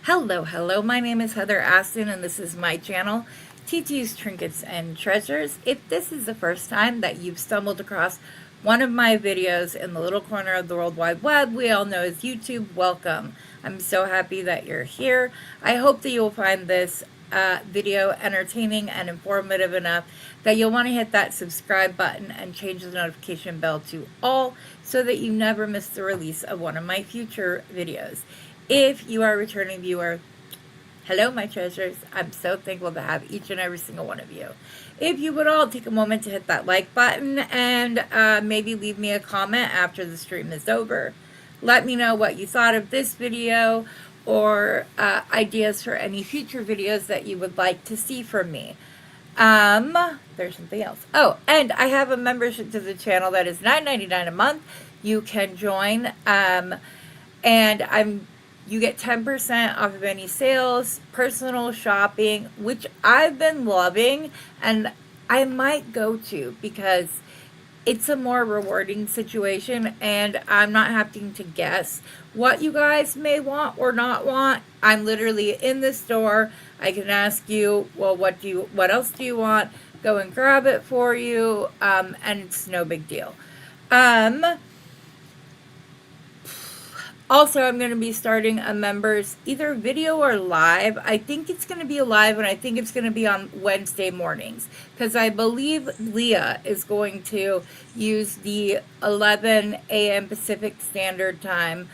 Hello, my name is Heather Aston and this is my channel, TT's Trinkets and Treasures. If this is the first time that you've stumbled across one of my videos in the little corner of the World Wide Web we all know as YouTube, welcome. I'm so happy that you're here. I hope that you'll find this video entertaining and informative enough that you'll want to hit that subscribe button and change the notification bell to all so that you never miss the release of one of my future videos. If you are a returning viewer, hello my treasures. I'm so thankful to have each and every single one of you. If you would all take a moment to hit that like button and maybe leave me a comment after the stream is over. Let me know what you thought of this video or ideas for any future videos that you would like to see from me. There's something else. Oh, and I have a membership to the channel that is $9.99 a month. You can join, and you get 10% off of any sales, personal shopping, which I've been loving and I might go to because it's a more rewarding situation and I'm not having to guess what you guys may want or not want. I'm literally in the store. I can ask you, well, what else do you want? Go and grab it for you, and it's no big deal. Also, I'm going to be starting a members either video or live. I think it's going to be a live, and I think it's going to be on Wednesday mornings because I believe Leah is going to use the 11 a.m. Pacific Standard Time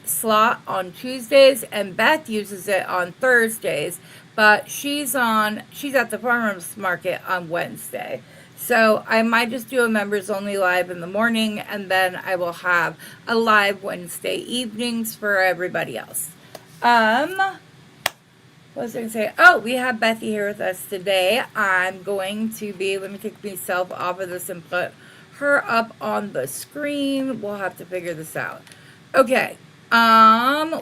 slot on Tuesdays, and Beth uses it on Thursdays, but she's at the farmers market on Wednesday. So I might just do a members only live in the morning and then I will have a live Wednesday evenings for everybody else. What was I going to say? Oh, we have Bethy here with us today. I'm going to let me take myself off of this and put her up on the screen. We'll have to figure this out. Okay.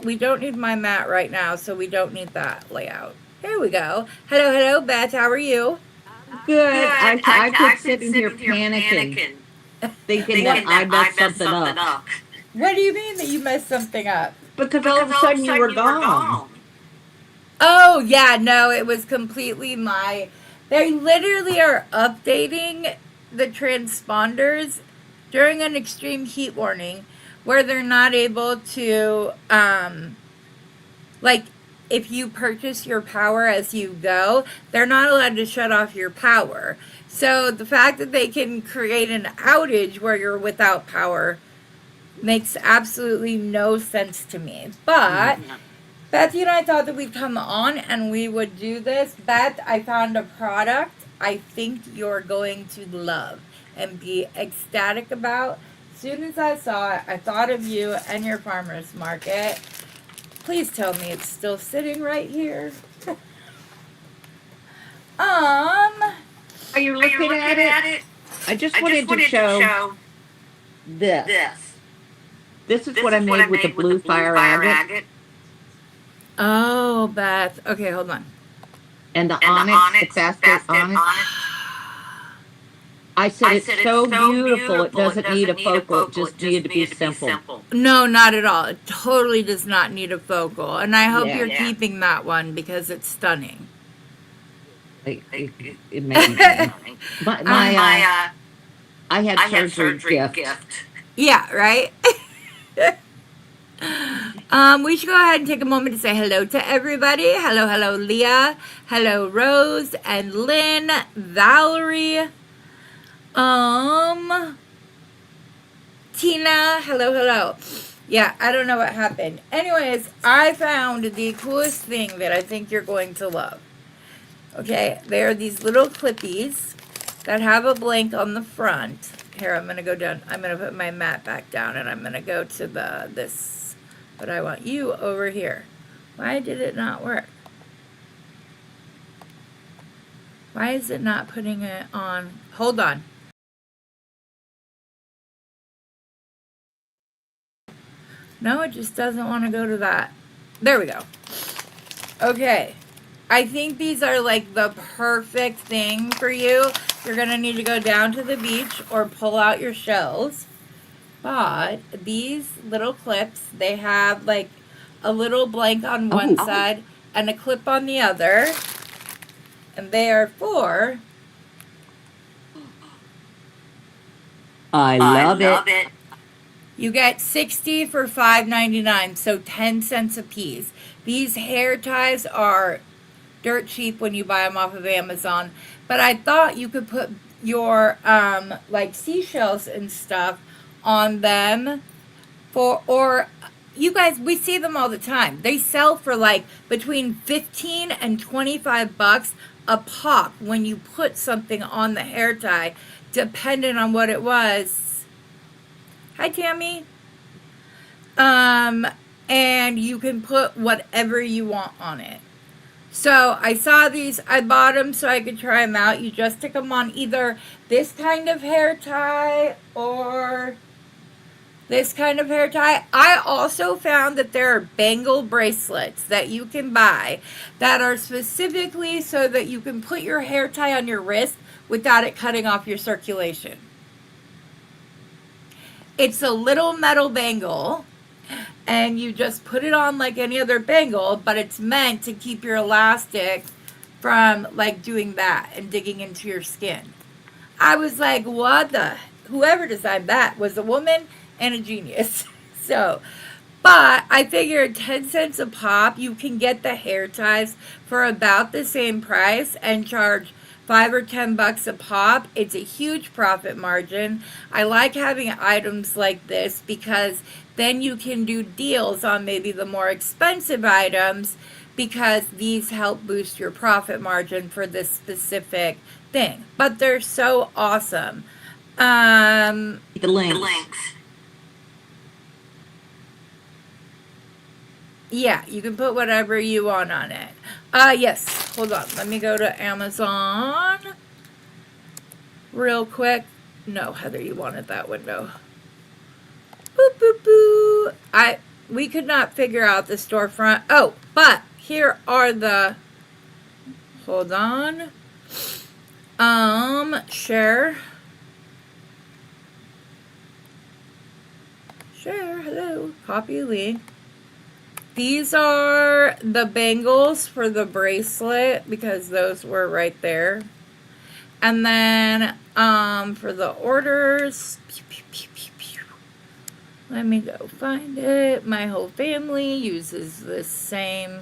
We don't need my mat right now, so we don't need that layout. Here we go. Hello, Beth. How are you? Good. I could sit in here panicking, thinking that I messed something up. What do you mean that you messed something up? Because all of a sudden you were gone. Oh, yeah, no, it was completely they literally are updating the transponders during an extreme heat warning where they're not able to, if you purchase your power as you go, they're not allowed to shut off your power. So the fact that they can create an outage where you're without power makes absolutely no sense to me. But Beth, and I thought that we'd come on and we would do this. Beth, I found a product I think you're going to love and be ecstatic about. As soon as I saw it, I thought of you and your farmer's market. Please tell me it's still sitting right here. Are you looking at it? I just wanted to show this. This is what I made with the blue fire agate. Oh, Beth. Okay, hold on. And the onyx, the basket onyx. I said it's so beautiful, it doesn't need a focal, it just needed to be simple. No, not at all. It totally does not need a focal. And I hope you're keeping that one because it's stunning. It made me I had surgery gift. Yeah, right? We should go ahead and take a moment to say hello to everybody. Hello, Leah. Hello, Rose and Lynn, Valerie. Tina, hello. Yeah, I don't know what happened. Anyways, I found the coolest thing that I think you're going to love. Okay, they are these little clippies that have a blank on the front. Here, I'm going to go down. I'm going to put my mat back down and I'm going to go to this. But I want you over here. Why did it not work? Why is it not putting it on? Hold on. No, it just doesn't want to go to that. There we go. Okay. I think these are like the perfect thing for you. You're going to need to go down to the beach or pull out your shells. But these little clips, they have like a little blank on one side and a clip on the other. And they are for... I love it. You get 60 for $5.99, so 10 cents a piece. These hair ties are dirt cheap when you buy them off of Amazon. But I thought you could put your like seashells and stuff on them or you guys, we see them all the time. They sell for like between 15 and 25 bucks a pop when you put something on the hair tie, depending on what it was. Hi, Tammy. And you can put whatever you want on it. So I saw these, I bought them so I could try them out. You just stick them on either this kind of hair tie or this kind of hair tie. I also found that there are bangle bracelets that you can buy that are specifically so that you can put your hair tie on your wrist without it cutting off your circulation. It's a little metal bangle, and you just put it on like any other bangle, but it's meant to keep your elastic from like doing that and digging into your skin. I was like, what the, whoever designed that was a woman and a genius. So, but I figured 10 cents a pop, you can get the hair ties for about the same price and charge 5 or 10 bucks a pop. It's a huge profit margin. I like having items like this because then you can do deals on maybe the more expensive items because these help boost your profit margin for this specific thing. But they're so awesome. The links. Yeah, you can put whatever you want on it. Yes, hold on. Let me go to Amazon real quick. No, Heather, you wanted that window. Boop, boop, boo. We could not figure out the storefront. Oh, but here are the, hold on. Share. Share, hello. Copy link. These are the bangles for the bracelet because those were right there. And then for the orders, let me go find it. My whole family uses the same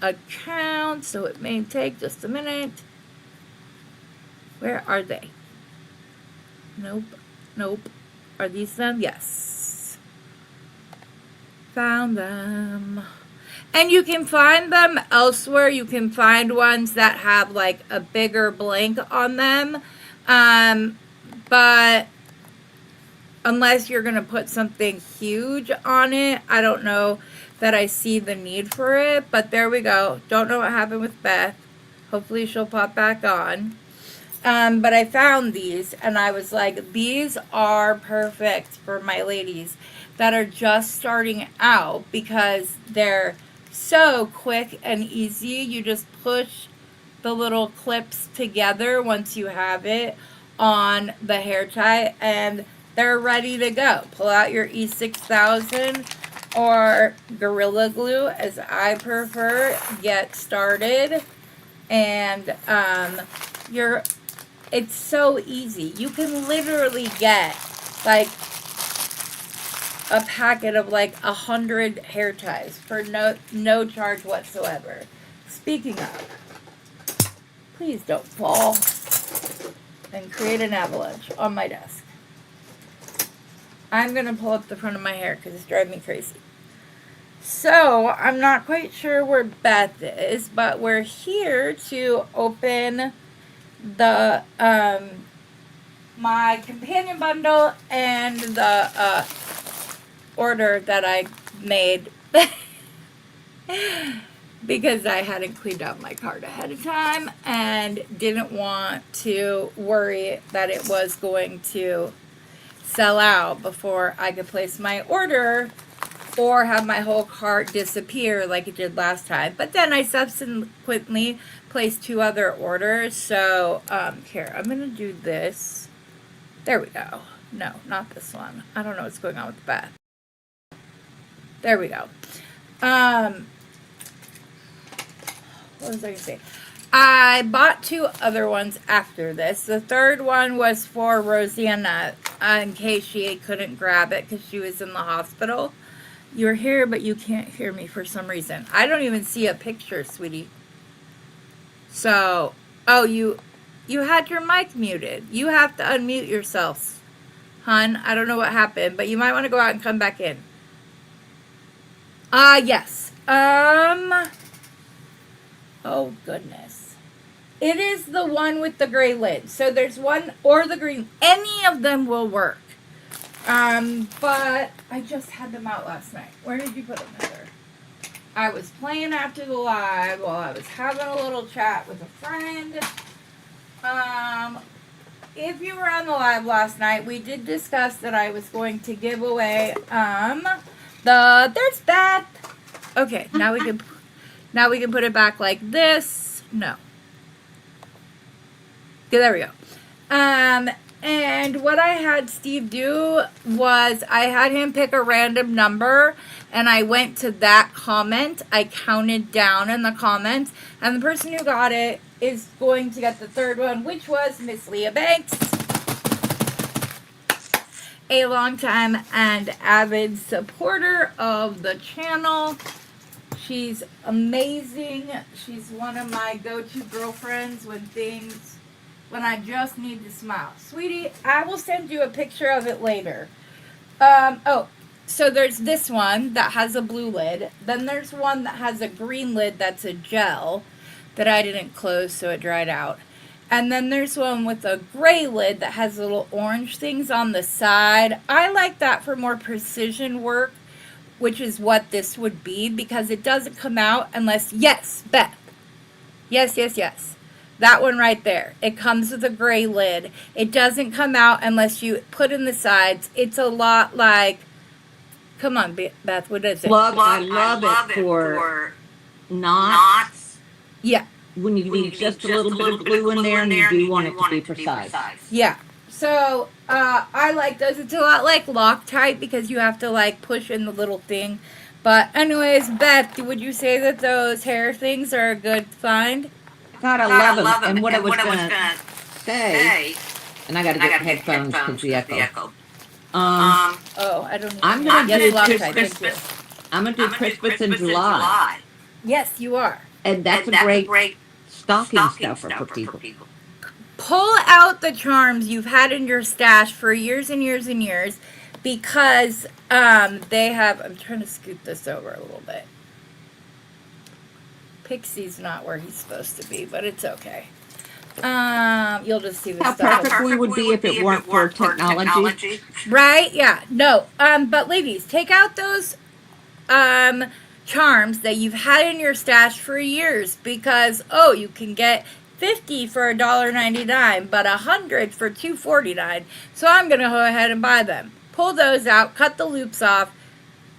account, so it may take just a minute. Where are they? Nope. Nope. Are these them? Yes. Found them. And you can find them elsewhere. You can find ones that have like a bigger blank on them. But unless you're going to put something huge on it, I don't know that I see the need for it. But there we go. Don't know what happened with Beth. Hopefully she'll pop back on. But I found these and I was like, these are perfect for my ladies that are just starting out because they're so quick and easy. You just push the little clips together once you have it on the hair tie and they're ready to go. Pull out your E6000 or Gorilla Glue as I prefer. Get started and it's so easy. You can literally get like a packet of like 100 hair ties for no charge whatsoever. Speaking of, please don't fall and create an avalanche on my desk. I'm gonna pull up the front of my hair because it's driving me crazy. So I'm not quite sure where Beth is, but we're here to open the my companion bundle and the order that I made because I hadn't cleaned out my cart ahead of time and didn't want to worry that it was going to sell out before I could place my order or have my whole cart disappear like it did last time. But then I subsequently placed 2 other orders. So here, I'm gonna do this. There we go. No, not this one. I don't know what's going on with Beth. There we go. What was I going to say? I bought 2 other ones after this. The third one was for Rosanna, in case she couldn't grab it because she was in the hospital. You're here, but you can't hear me for some reason. I don't even see a picture, sweetie. So, oh, you had your mic muted. You have to unmute yourself, hun. I don't know what happened, but you might want to go out and come back in. Yes. Oh, goodness. It is the one with the gray lid. So there's one, or the green. Any of them will work. But I just had them out last night. Where did you put them, Heather? I was playing after the live while I was having a little chat with a friend. If you were on the live last night, we did discuss that I was going to give away, there's Beth. Okay, now we can put it back like this. No. Okay, there we go. And what I had Steve do was I had him pick a random number, and I went to that comment. I counted down in the comments, and the person who got it is going to get the third one, which was Miss Leah Banks, a longtime and avid supporter of the channel. She's amazing. She's one of my go-to girlfriends when I just need to smile. Sweetie, I will send you a picture of it later. So there's this one that has a blue lid. Then there's one that has a green lid that's a gel that I didn't close so it dried out. And then there's one with a gray lid that has little orange things on the side. I like that for more precision work, which is what this would be, because it doesn't come out unless, yes, Beth. Yes. That one right there. It comes with a gray lid. It doesn't come out unless you put in the sides. It's a lot like, come on, Beth, what is it? I love it for knots. Yeah. When you need just a little bit of glue in there and you do want it to be precise. Yeah. So, I like those. It's a lot like Loctite because you have to like push in the little thing. But anyways, Beth, would you say that those hair things are a good find? God, I love them. And what I was going to say, and I got to get headphones because the echo. I don't know. I'm going to do Christmas. I'm going to do Christmas in July. Yes, you are. And that's a great stocking stuffer for people. Pull out the charms you've had in your stash for years and years and years, because they have, I'm trying to scoot this over a little bit. Pixie's not where he's supposed to be, but it's okay. You'll just see the How stuff. perfect we would be if it weren't for technology. Right? Yeah. No. But ladies, take out those charms that you've had in your stash for years, because you can get 50 for $1.99, but 100 for $2.49. So I'm gonna go ahead and buy them. Pull those out, cut the loops off,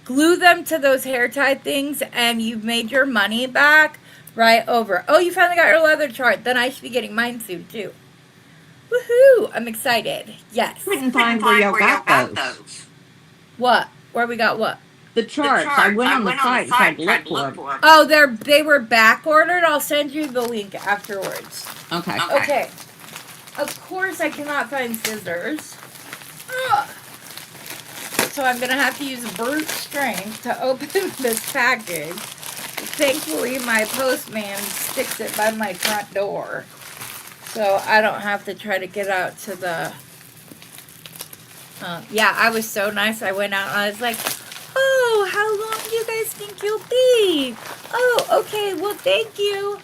glue them to those hair tie things, and you've made your money back right over. Oh, you finally got your leather chart. Then I should be getting mine soon too. Woohoo! I'm excited. Yes. Couldn't find where y'all got those. What? Where we got what? The charts. I went on the site and tried to look for them. Oh, they were back ordered. I'll send you the link afterwards. Okay. Of course, I cannot find scissors. Ugh. So I'm going to have to use brute strength to open this package. Thankfully, my postman sticks it by my front door, so I don't have to try to get out to the... yeah, I was so nice. I went out and I was like, oh, how long do you guys think you'll be? Oh, okay, well, thank you.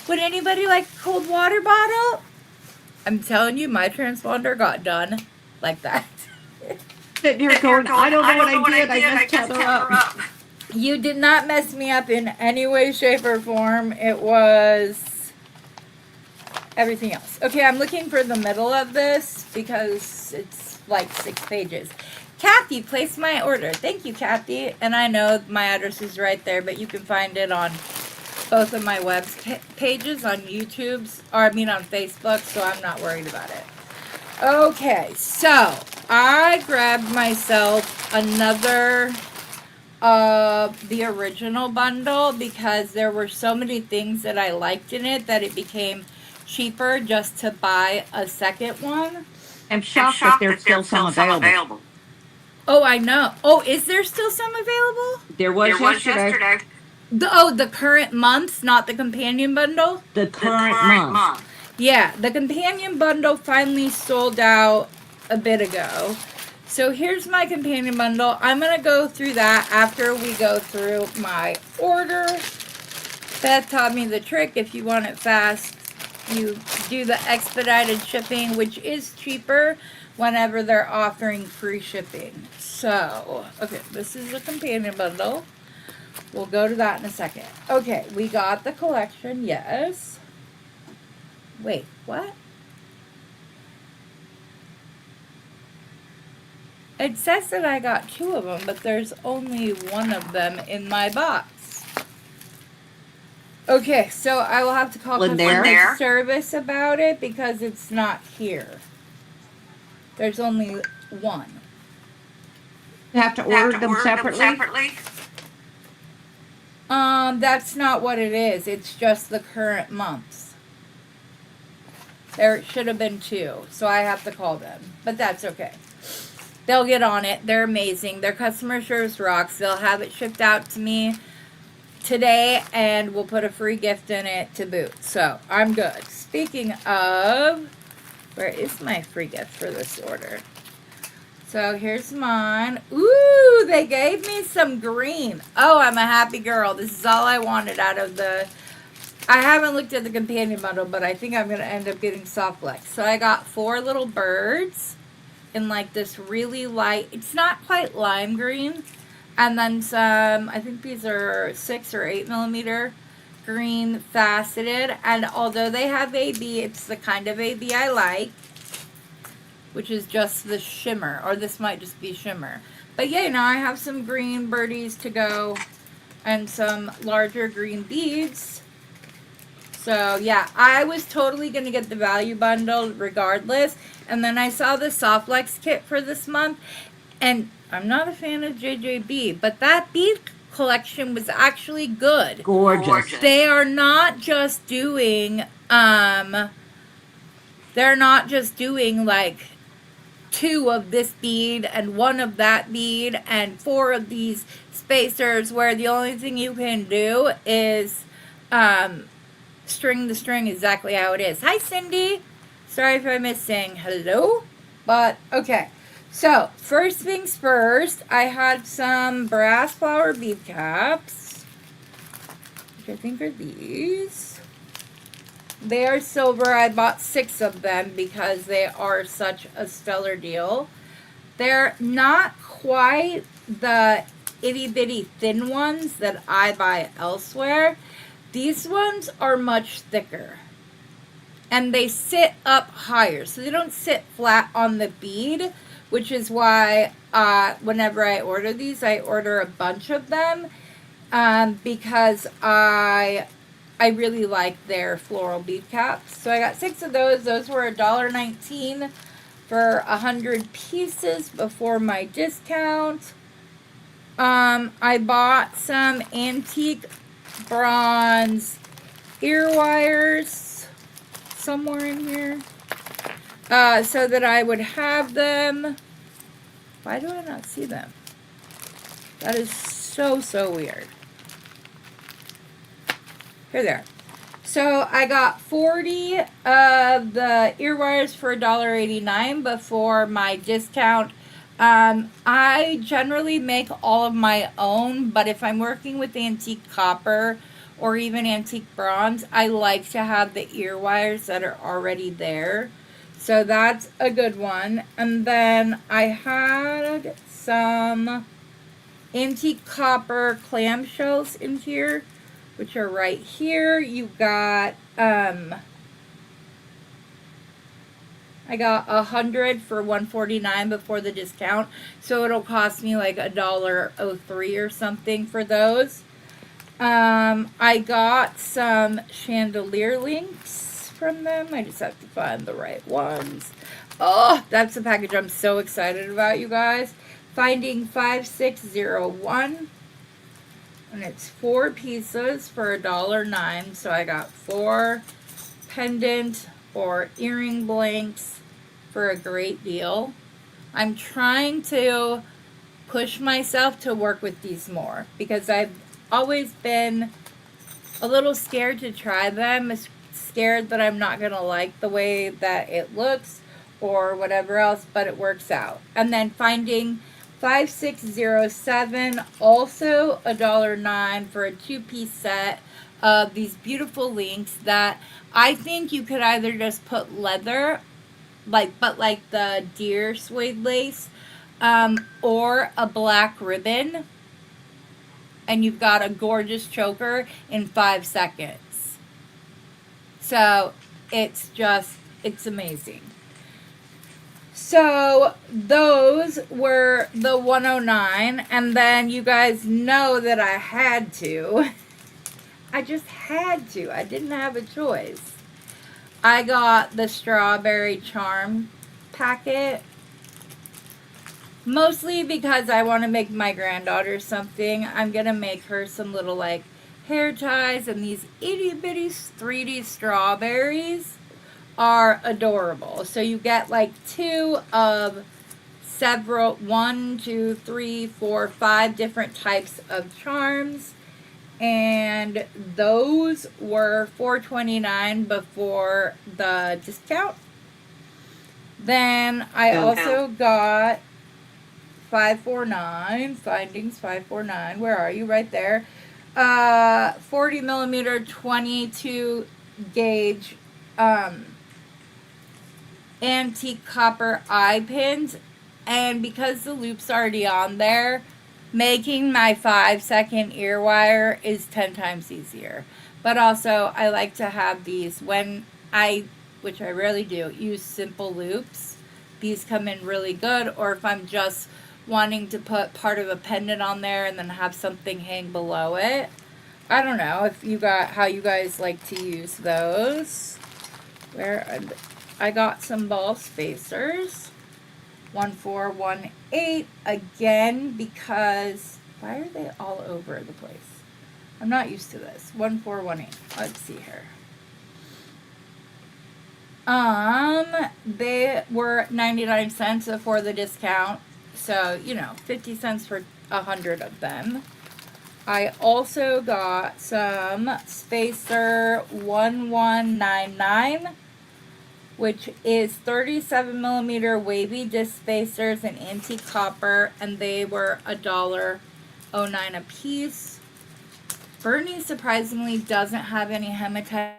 Would anybody like a cold water bottle? I'm telling you, my transponder got done like that. Sitting here going, I don't know what I did. I just tether up. You did not mess me up in any way, shape, or form. It was everything else. Okay, I'm looking for the middle of this because it's like 6 pages. Kathy placed my order. Thank you, Kathy. And I know my address is right there, but you can find it on both of my web pages on YouTube's, or I mean on Facebook, so I'm not worried about it. Okay, so I grabbed myself another of the original bundle because there were so many things that I liked in it that it became cheaper just to buy a second one. I'm shocked that there's still some available. Oh, I know. Oh, is there still some available? There was yesterday. The current month, not the companion bundle? The current month. Yeah, the companion bundle finally sold out a bit ago. So here's my companion bundle. I'm going to go through that after we go through my order. Beth taught me the trick. If you want it fast, you do the expedited shipping, which is cheaper whenever they're offering free shipping. So, okay, this is the companion bundle. We'll go to that in a second. Okay, we got the collection, yes. Wait, what? It says that I got 2 of them, but there's only 1 of them in my box. Okay, so I will have to call customer service about it because it's not here. There's only 1. You have to order them separately? That's not what it is. It's just the current months. There should have been 2, so I have to call them. But that's okay. They'll get on it. They're amazing. Their customer service rocks. They'll have it shipped out to me today, and we'll put a free gift in it to boot. So, I'm good. Speaking of, where is my free gift for this order? So, here's mine. Ooh, they gave me some green. Oh, I'm a happy girl. This is all I wanted out of the... I haven't looked at the companion bundle, but I think I'm going to end up getting soft flex. So, I got 4 little birds in like this really light... It's not quite lime green. And then some, I think these are 6 or 8 millimeter green faceted. And although they have AB, it's the kind of AB I like, which is just the shimmer, or this might just be shimmer. But yeah, now I have some green birdies to go and some larger green beads. So yeah, I was totally going to get the value bundle regardless. And then I saw the Softflex kit for this month, and I'm not a fan of JJB, but that bead collection was actually good. Gorgeous. They are not just doing, they're not just doing like 2 of this bead and 1 of that bead and 4 of these spacers where the only thing you can do is string the string exactly how it is. Hi, Cindy. Sorry if I missed saying hello, but okay. So, first things first, I had some brass flower bead caps, which I think are these. They are silver. I bought 6 of them because they are such a stellar deal. They're not quite the itty bitty thin ones that I buy elsewhere. These ones are much thicker. And they sit up higher, so they don't sit flat on the bead, which is why whenever I order these, I order a bunch of them because I really like their floral bead caps. So I got 6 of those. Those were $1.19 for 100 pieces before my discount. I bought some antique bronze ear wires somewhere in here. So that I would have them. Why do I not see them? That is so weird. Here they are. So I got 40 of the ear wires for $1.89 before my discount. I generally make all of my own, but if I'm working with antique copper or even antique bronze, I like to have the ear wires that are already there. So that's a good one. And then I had some antique copper clamshells in here, which are right here. You got, I got 100 for $1.49 before the discount. So it'll cost me like $1.03 or something for those. I got some chandelier links from them. I just have to find the right ones. Oh, that's the package I'm so excited about, you guys. Finding 5601. And it's 4 pieces for $1.09. So I got 4 pendant or earring blanks for a great deal. I'm trying to push myself to work with these more because I've always been a little scared to try them, scared that I'm not going to like the way that it looks or whatever else, but it works out. And then finding 5607, also $1.09 for a 2-piece set of these beautiful links that I think you could either just put leather, like the deer suede lace, or a black ribbon, and you've got a gorgeous choker in 5 seconds. So it's amazing. So those were the 109, and then you guys know that I had to. I just had to. I didn't have a choice. I got the strawberry charm packet, mostly because I want to make my granddaughter something. I'm going to make her some little like hair ties, and these itty bitty 3D strawberries are adorable. So you get like 2 of several, 1, 2, 3, 4, 5 different types of charms. And those were $4.29 before the discount. Then I also got 549, Findings 549. Where are you? Right there. 40 millimeter 22 gauge antique copper eye pins. And because the loop's already on there, making my 5-second ear wire is 10 times easier. But also, I like to have these when which I rarely do, use simple loops. These come in really good. Or if I'm just wanting to put part of a pendant on there and then have something hang below it. I don't know if you got how you guys like to use those. I got some ball spacers. 1418 again, because why are they all over the place? I'm not used to this. 1418. Let's see here. They were 99 cents before the discount. So, 50 cents for 100 of them. I also got some spacer 1199, which is 37 millimeter wavy disc spacers in antique copper, and they were $1.09 a piece. Bernie surprisingly doesn't have any hematite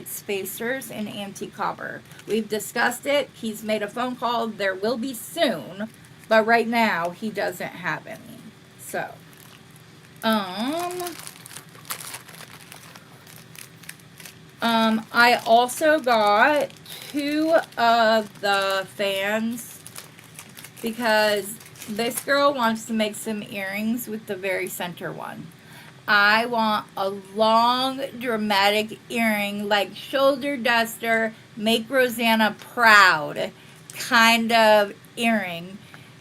spacers in antique copper. We've discussed it. He's made a phone call. There will be soon, but right now he doesn't have any. So, I also got 2 of the fans because this girl wants to make some earrings with the very center one. I want a long, dramatic earring, like shoulder duster, make Rosanna proud kind of earring,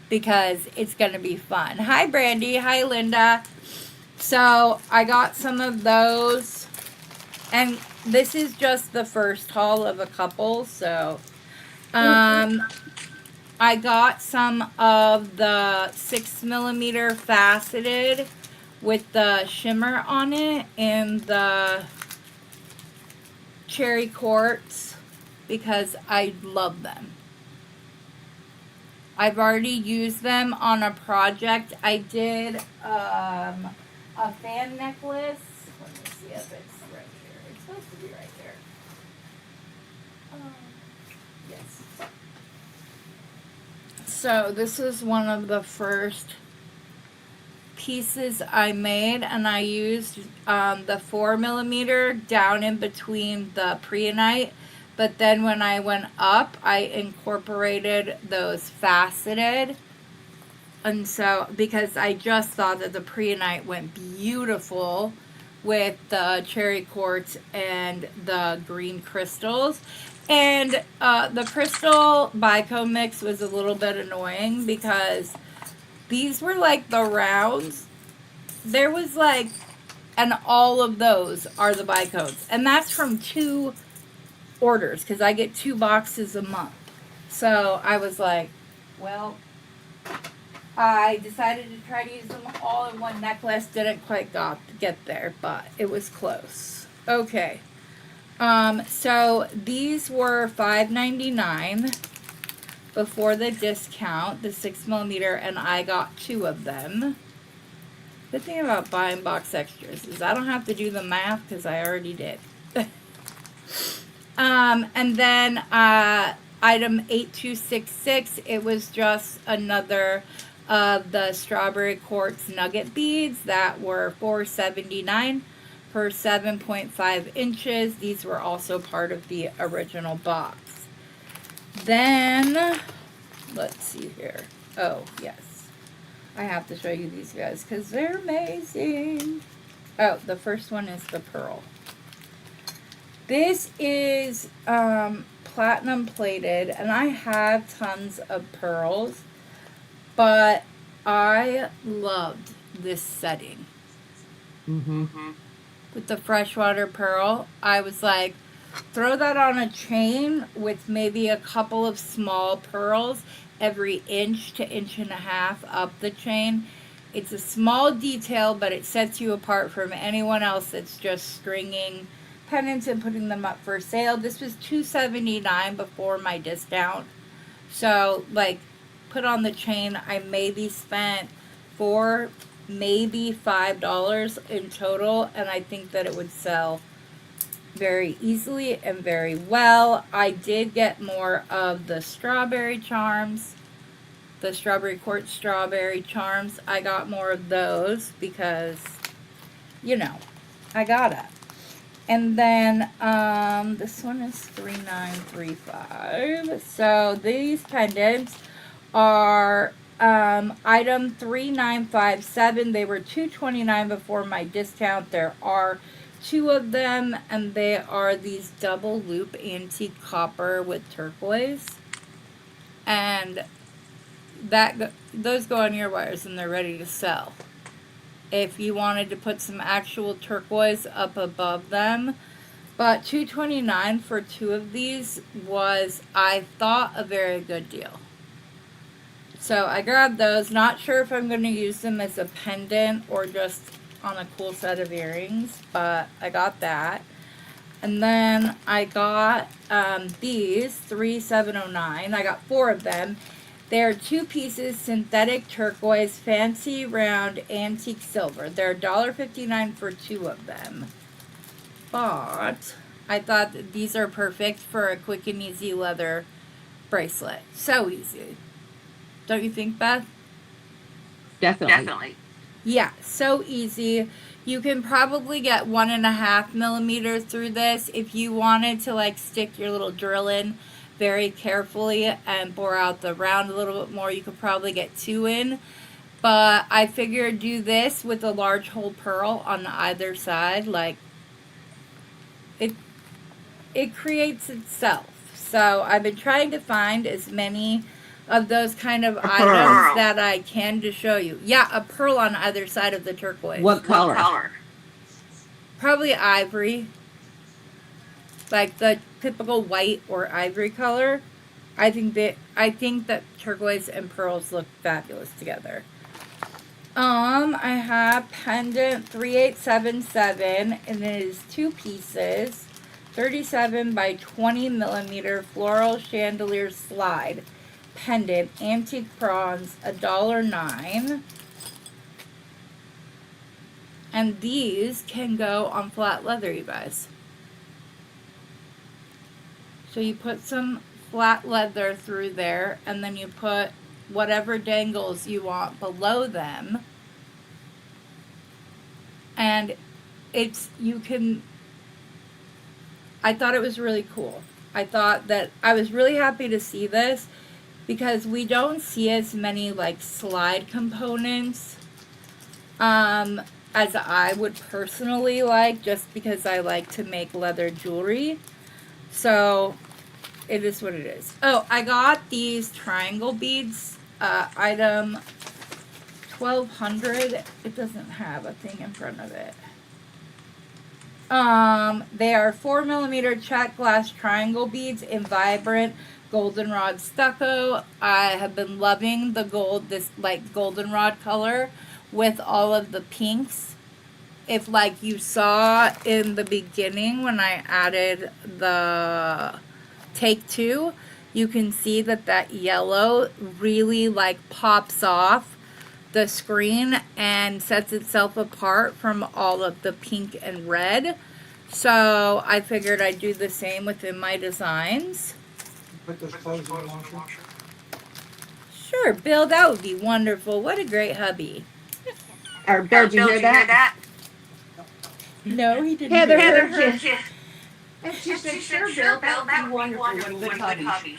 because it's going to be fun. Hi, Brandy. Hi, Linda. So I got some of those, and this is just the first haul of a couple. So I got some of the 6 millimeter faceted with the shimmer on it in the cherry quartz because I love them. I've already used them on a project. I did a fan necklace. Let me see if it's right here. It's supposed to be right there. Yes. So this is one of the first pieces I made, and I used the 4 millimeter down in between the preonite, but then when I went up I incorporated those faceted, and so because I just thought that the preonite went beautiful with the cherry quartz and the green crystals. And the crystal bico mix was a little bit annoying because these were like the rounds, there was like, and all of those are the buy codes. And that's from 2 orders, because I get 2 boxes a month. So I was like, well, I decided to try to use them all in one necklace. Didn't quite get there, but it was close. Okay. So these were $5.99 before the discount, the 6mm, and I got 2 of them. Good thing about buying box extras is I don't have to do the math because I already did. And then item 8266, it was just another of the strawberry quartz nugget beads that were $4.79 per 7.5 inches. These were also part of the original box. Then, let's see here. Oh, yes. I have to show you these guys because they're amazing. Oh, the first one is the pearl. This is platinum plated, and I have tons of pearls, but I loved this setting. With the freshwater pearl, I was like, throw that on a chain with maybe a couple of small pearls every inch to inch and a half up the chain. It's a small detail, but it sets you apart from anyone else that's just stringing pendants and putting them up for sale. This was $2.79 before my discount. So, like, put on the chain, I maybe spent $4, maybe $5 in total, and I think that it would sell very easily and very well. I did get more of the strawberry charms, the strawberry quartz strawberry charms. I got more of those because, you know, I gotta. And then this one is $3.935. So these pendants are item 3957. They were $2.29 before my discount. There are 2 of them, and they are these double loop antique copper with turquoise, and those go on your wires and they're ready to sell. If you wanted to put some actual turquoise up above them, but $2.29 for 2 of these was, I thought, a very good deal. So I grabbed those. Not sure if I'm going to use them as a pendant or just on a cool set of earrings, but I got that. And then I got these, 3709. I got 4 of them. They're 2 pieces synthetic turquoise fancy round antique silver. They're $1.59 for 2 of them. But I thought that these are perfect for a quick and easy leather bracelet. So easy. Don't you think, Beth? Definitely. Yeah, so easy. You can probably get 1.5 millimeters through this. If you wanted to like stick your little drill in very carefully and bore out the round a little bit more, you could probably get 2 in. But I figured do this with a large hole pearl on either side. Like, it creates itself. So I've been trying to find as many of those kind of items that I can to show you. Yeah, a pearl on either side of the turquoise. What color? Probably ivory. Like the typical white or ivory color. I think that turquoise and pearls look fabulous together. I have pendant 3877, and it is 2 pieces, 37 by 20 millimeter floral chandelier slide pendant, antique bronze, $1.09. And these can go on flat leather, you guys. So you put some flat leather through there, and then you put whatever dangles you want below them. And I thought it was really cool. I thought that I was really happy to see this because we don't see as many like slide components as I would personally like, just because I like to make leather jewelry. So it is what it is. Oh, I got these triangle beads, item 1200. It doesn't have a thing in front of it. They are 4mm check glass triangle beads in vibrant goldenrod stucco. I have been loving the gold, this like goldenrod color with all of the pinks. If like you saw in the beginning when I added the take two, you can see that that yellow really like pops off the screen and sets itself apart from all of the pink and red. So I figured I'd do the same within my designs. Put those clothes in the washer. Sure, Bill, that would be wonderful. What a great hubby. Or Bill, did you hear that? No, he didn't. Heather hear heard you. And she said, sure, Bill, that would be wonderful. What a good hubby.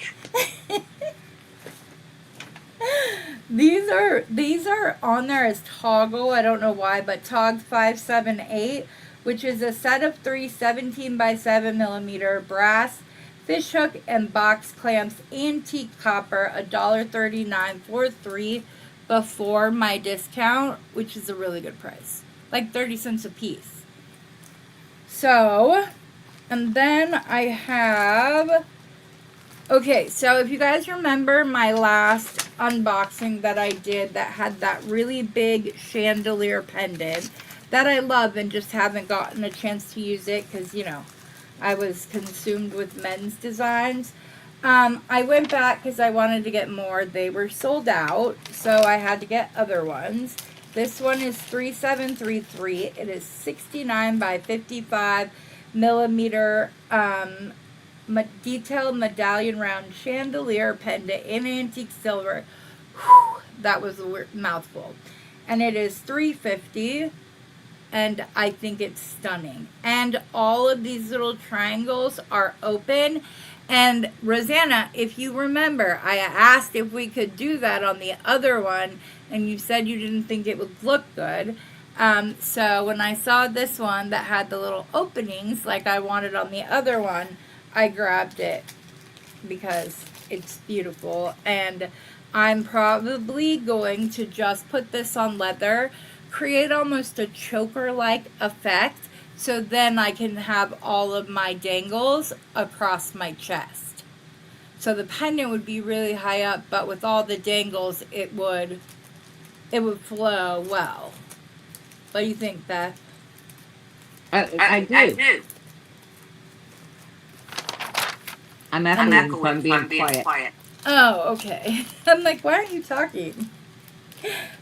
These are on there as toggle. I don't know why, but TOG 578, which is a set of 3 17x7mm brass fish hook and box clamps, antique copper, $1.39 for 3 before my discount, which is a really good price, like 30 cents a piece. So, and then I have, okay, so if you guys remember my last unboxing that I did that had that really big chandelier pendant that I love and just haven't gotten a chance to use it because, you know, I was consumed with men's designs. I went back because I wanted to get more. They were sold out, so I had to get other ones. This one is 3733. It is 69 by 55 millimeter detailed medallion round chandelier pendant in antique silver. Whew, that was a mouthful. And it is $350. And I think it's stunning. And all of these little triangles are open. And Rosanna, if you remember, I asked if we could do that on the other one, and you said you didn't think it would look good. So when I saw this one that had the little openings like I wanted on the other one, I grabbed it because it's beautiful. And I'm probably going to just put this on leather, create almost a choker-like effect, so then I can have all of my dangles across my chest. So the pendant would be really high up, but with all the dangles, it would flow well. What do you think, Beth? I do. I'm echoing from being quiet. Oh, okay. I'm like, why aren't you talking?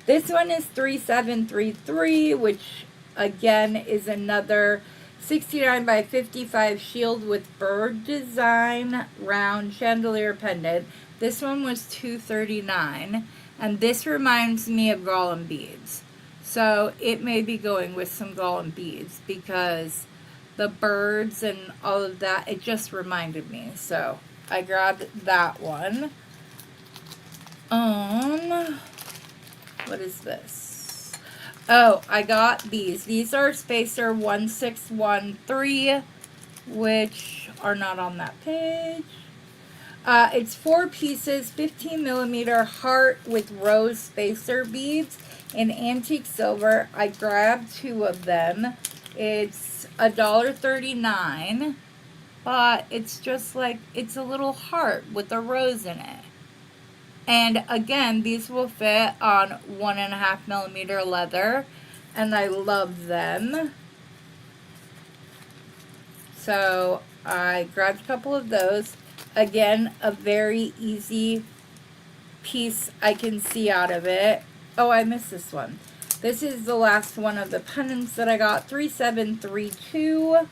This one is 3733, which again is another 69 by 55 shield with bird design round chandelier pendant. This one was $239, and this reminds me of Golem beads. So it may be going with some Golem beads because the birds and all of that, it just reminded me. So I grabbed that one. What is this? Oh, I got these. These are Spacer 1613, which are not on that page. It's 4 pieces, 15 millimeter heart with rose spacer beads in antique silver. I grabbed 2 of them. It's $1.39, but it's just like, it's a little heart with a rose in it. And again, these will fit on 1.5 millimeter leather, and I love them. So I grabbed a couple of those. Again, a very easy piece I can see out of it. Oh, I missed this one. This is the last one of the pendants that I got, 3732.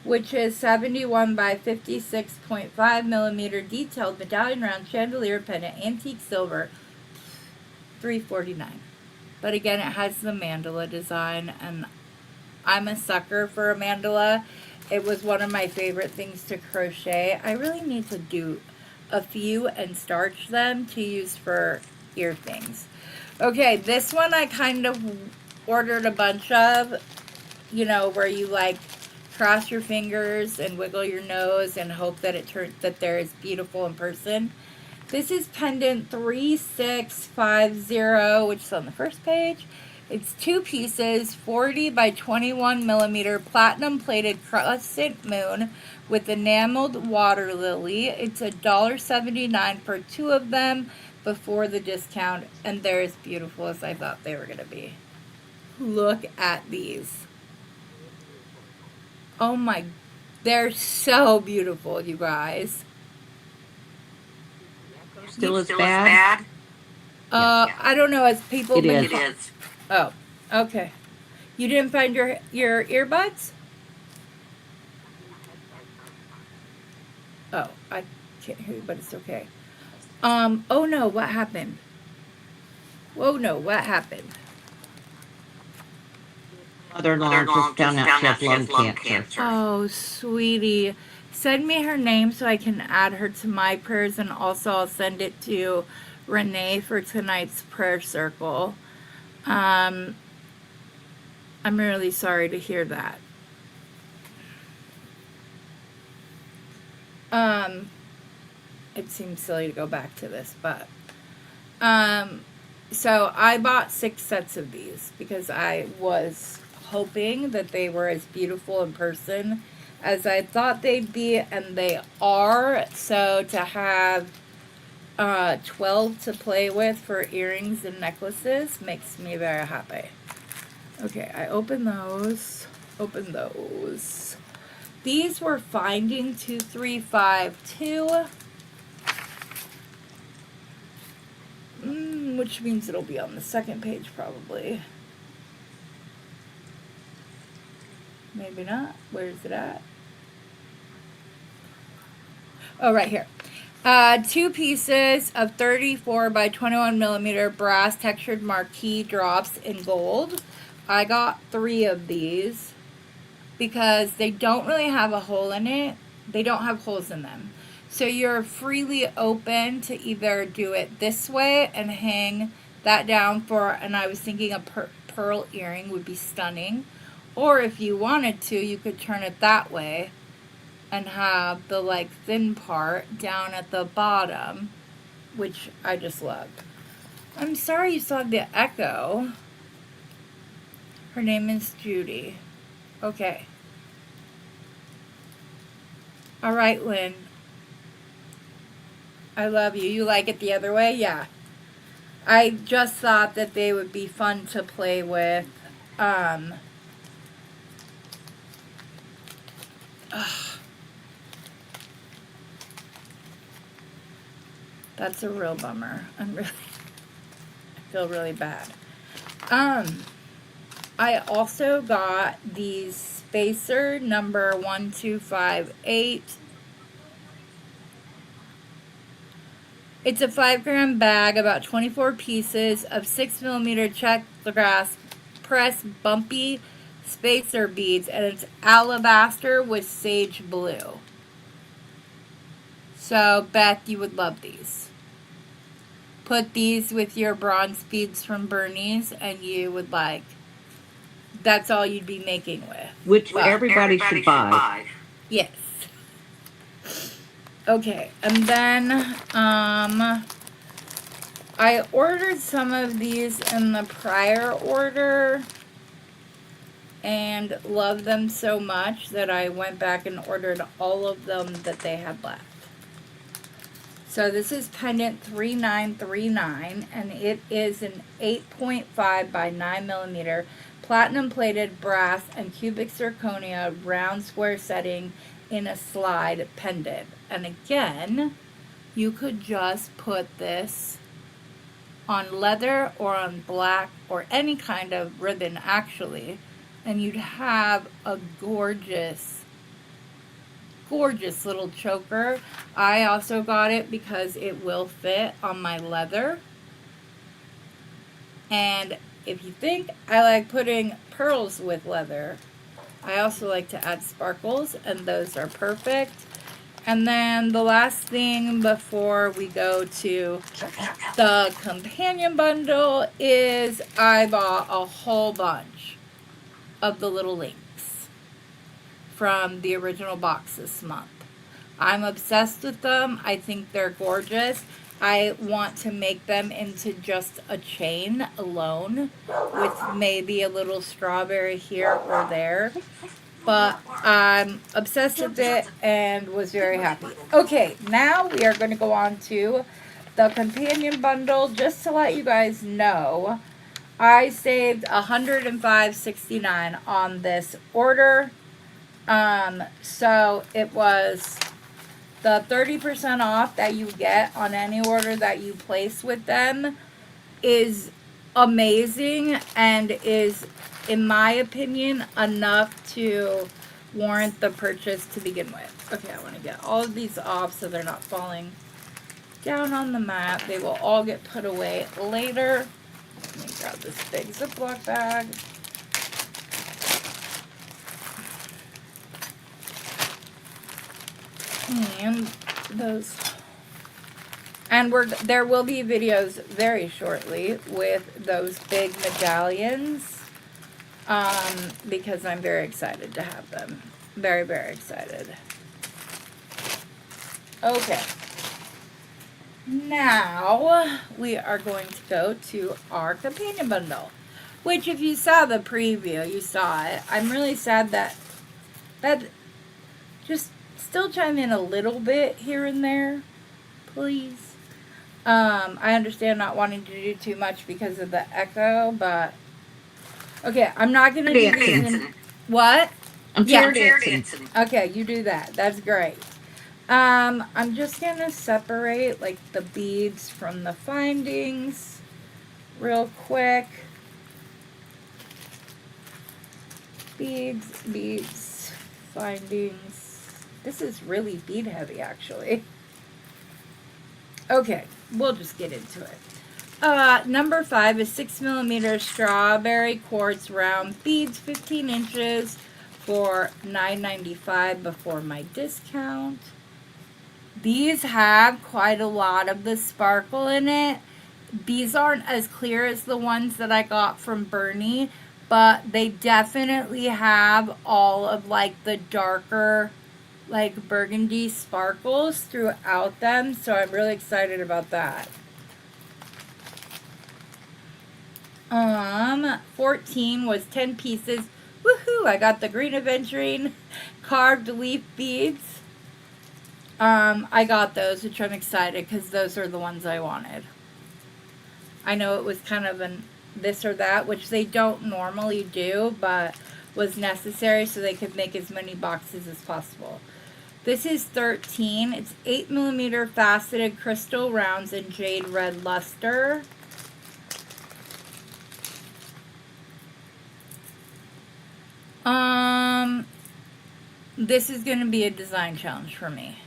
Which is 71 by 56.5 millimeter detailed medallion round chandelier pendant, antique silver, $349. But again, it has the mandala design, and I'm a sucker for a mandala. It was one of my favorite things to crochet. I really need to do a few and starch them to use for ear things. Okay, this one I kind of ordered a bunch of, you know, where you like cross your fingers and wiggle your nose and hope that that they're as beautiful in person. This is pendant 3650, which is on the first page. It's 2 pieces, 40 by 21 millimeter platinum plated crescent moon with enameled water lily. It's $1.79 for 2 of them before the discount, and they're as beautiful as I thought they were going to be. Look at these. Oh my, they're so beautiful, you guys. Still as bad? I don't know, as people... It is. Oh, okay. You didn't find your earbuds? Oh, I can't hear you, but it's okay. Oh no, what happened? Oh no, what happened? Mother-in-law just found out she has lung cancer. Oh, sweetie. Send me her name so I can add her to my prayers, and also I'll send it to Renee for tonight's prayer circle. I'm really sorry to hear that. It seems silly to go back to this, but so I bought 6 sets of these because I was hoping that they were as beautiful in person as I thought they'd be, and they are. So to have 12 to play with for earrings and necklaces makes me very happy. Okay, I open those. Open those. These were Finding 2352. Which means it'll be on the second page probably. Maybe not. Where's it at? Oh, right here. 2 pieces of 34 by 21 millimeter brass textured marquee drops in gold. I got 3 of these because they don't really have a hole in it. They don't have holes in them. So you're freely open to either do it this way and hang that down for, and I was thinking a pearl earring would be stunning. Or if you wanted to, you could turn it that way and have the like thin part down at the bottom, which I just love. I'm sorry you saw the echo. Her name is Judy. Okay. All right, Lynn. I love you. You like it the other way? Yeah. I just thought that they would be fun to play with. That's a real bummer. I feel really bad. I also got these spacer number 1258. It's a 5-gram bag, about 24 pieces of 6mm check glass press bumpy spacer beads, and it's alabaster with sage blue. So, Beth, you would love these. Put these with your bronze beads from Bernie's, and you would like, that's all you'd be making with. Which everybody should buy. Yes. Okay, and then I ordered some of these in the prior order and loved them so much that I went back and ordered all of them that they had left. So this is pendant 3939, and it is an 8.5 by 9mm platinum plated brass and cubic zirconia round square setting in a slide pendant. And again, you could just put this on leather or on black or any kind of ribbon actually, and you'd have a gorgeous, gorgeous little choker. I also got it because it will fit on my leather. And if you think I like putting pearls with leather, I also like to add sparkles, and those are perfect. And then the last thing before we go to the companion bundle is I bought a whole bunch of the little links from the original box this month. I'm obsessed with them. I think they're gorgeous. I want to make them into just a chain alone with maybe a little strawberry here or there. But I'm obsessed with it and was very happy. Okay, now we are going to go on to the companion bundle. Just to let you guys know, I saved $105.69 on this order. So it was the 30% off that you get on any order that you place with them is amazing and is, in my opinion, enough to warrant the purchase to begin with. Okay, I want to get all of these off so they're not falling down on the mat. They will all get put away later. Let me grab this big Ziploc bag. And those, and there will be videos very shortly with those big medallions, because I'm very excited to have them. Very, very excited. Okay. Now we are going to go to our companion bundle, which, if you saw the preview, you saw it. I'm really sad that just still chime in a little bit here and there, please. I understand not wanting to do too much because of the echo, but okay, I'm not gonna do these in what? I'm dancing. Okay, you do that. That's great. I'm just gonna separate like the beads from the findings real quick. Beads, findings. This is really bead heavy, actually. Okay, we'll just get into it. Number 5 is 6mm strawberry quartz round beads, 15 inches for $9.95 before my discount. These have quite a lot of the sparkle in it. These aren't as clear as the ones that I got from Bernie, but they definitely have all of like the darker, like burgundy sparkles throughout them, so I'm really excited about that. 14 was 10 pieces. Woohoo! I got the green aventurine carved leaf beads. I got those, which I'm excited because those are the ones I wanted. I know it was kind of an this or that, which they don't normally do, but was necessary so they could make as many boxes as possible. This is 13. It's 8mm faceted crystal rounds in jade red luster. This is going to be a design challenge for me.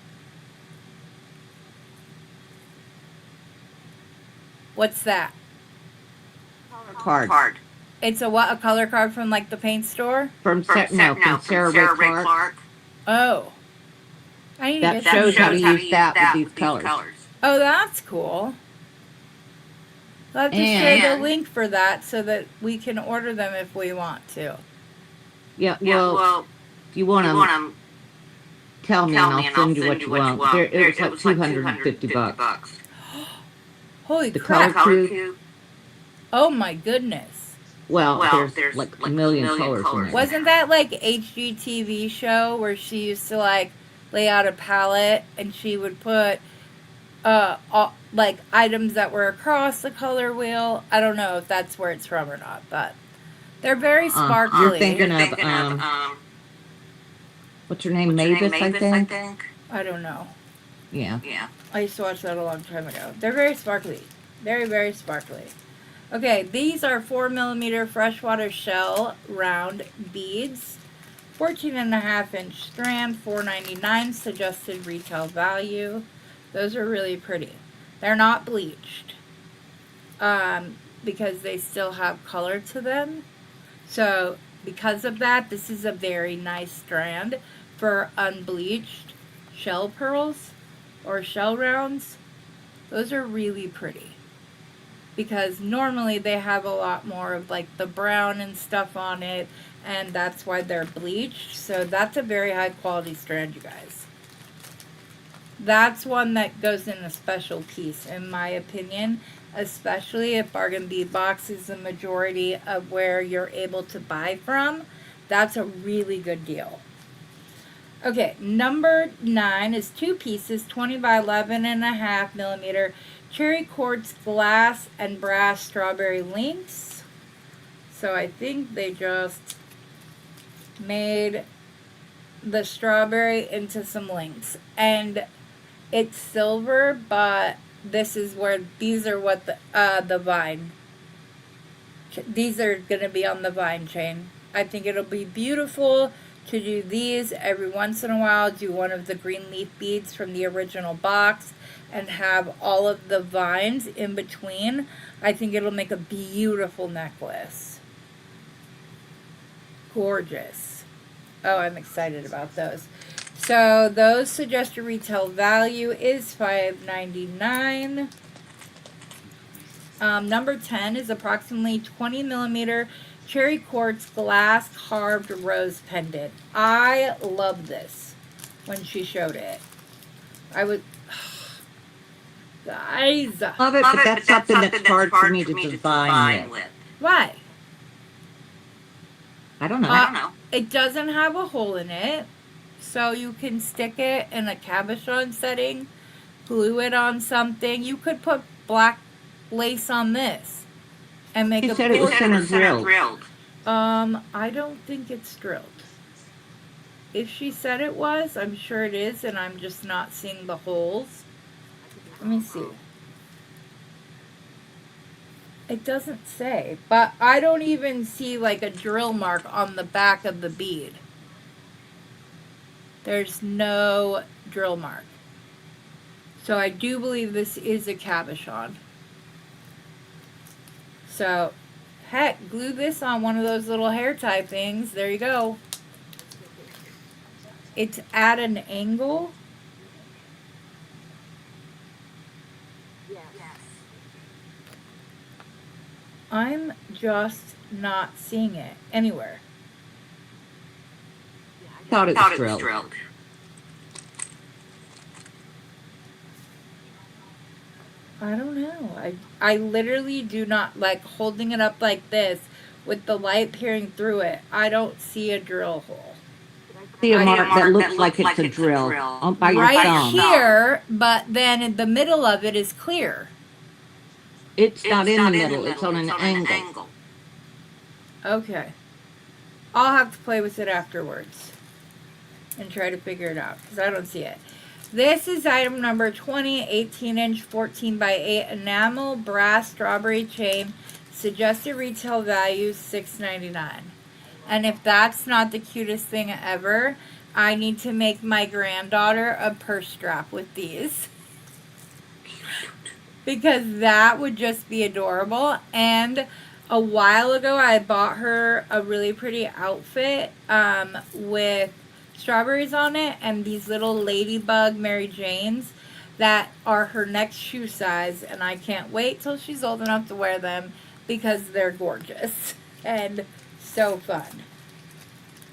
What's that? Card. It's a what? A color card from like the paint store? From Sarah Ray Clark. Oh. I need to That get shows how to use that with these colors. Oh, that's cool. I'll have to share the link for that so that we can order them if we want to. Yeah, well, if you want them, tell me and I'll send you what you want. It was like $250. Holy The crap. color cube. Oh my goodness. Well, there's like a million colors in there. Wasn't that like HGTV show where she used to like lay out a palette and she would put like items that were across the color wheel? I don't know if that's where it's from or not, but they're very sparkly. You're thinking of what's her name? Mavis, I think. I don't know. Yeah. I used to watch that a long time ago. They're very sparkly. Very, very sparkly. Okay, these are 4mm freshwater shell round beads. 14.5-inch strand, $4.99 suggested retail value. Those are really pretty. They're not bleached because they still have color to them. So because of that, this is a very nice strand for unbleached shell pearls or shell rounds. Those are really pretty because normally they have a lot more of like the brown and stuff on it, and that's why they're bleached. So that's a very high quality strand, you guys. That's one that goes in a special piece, in my opinion, especially if Bargain Bead Box is the majority of where you're able to buy from. That's a really good deal. Okay, number 9 is 2 pieces, 20 by 11.5 millimeter cherry quartz glass and brass strawberry links. So I think they just made the strawberry into some links, and it's silver, but this is where these are what the vine. These are going to be on the vine chain. I think it'll be beautiful to do these every once in a while. Do one of the green leaf beads from the original box and have all of the vines in between. I think it'll make a beautiful necklace. Gorgeous. Oh, I'm excited about those. So those suggested retail value is $5.99. Number 10 is approximately 20 millimeter cherry quartz glass carved rose pendant. I love this when she showed it. I would, guys. Love it, but that's something that's hard for me to design with. Why? I don't know. It doesn't have a hole in it, so you can stick it in a cabochon setting, glue it on something. You could put black lace on this and make You said it was center drilled. I don't think it's drilled. If she said it was, I'm sure it is, and I'm just not seeing the holes. Let me see. It doesn't say, but I don't even see like a drill mark on the back of the bead. There's no drill mark. So I do believe this is a cabochon. So, heck, glue this on one of those little hair tie things. There you go. It's at an angle. I'm just not seeing it anywhere. I thought it was drilled. I don't know. I literally do not like holding it up like this with the light peering through it. I don't see a drill hole. See a mark that looks like it's a drill by your Right thumb. here, but then in the middle of it is clear. It's not in the middle. It's on an angle. Okay. I'll have to play with it afterwards and try to figure it out because I don't see it. This is item number 20, 18-inch, 14 by 8 enamel brass strawberry chain. Suggested retail value $6.99. And if that's not the cutest thing ever, I need to make my granddaughter a purse strap with these. Because that would just be adorable. And a while ago, I bought her a really pretty outfit with strawberries on it and these little ladybug Mary Janes that are her next shoe size. And I can't wait till she's old enough to wear them because they're gorgeous and so fun.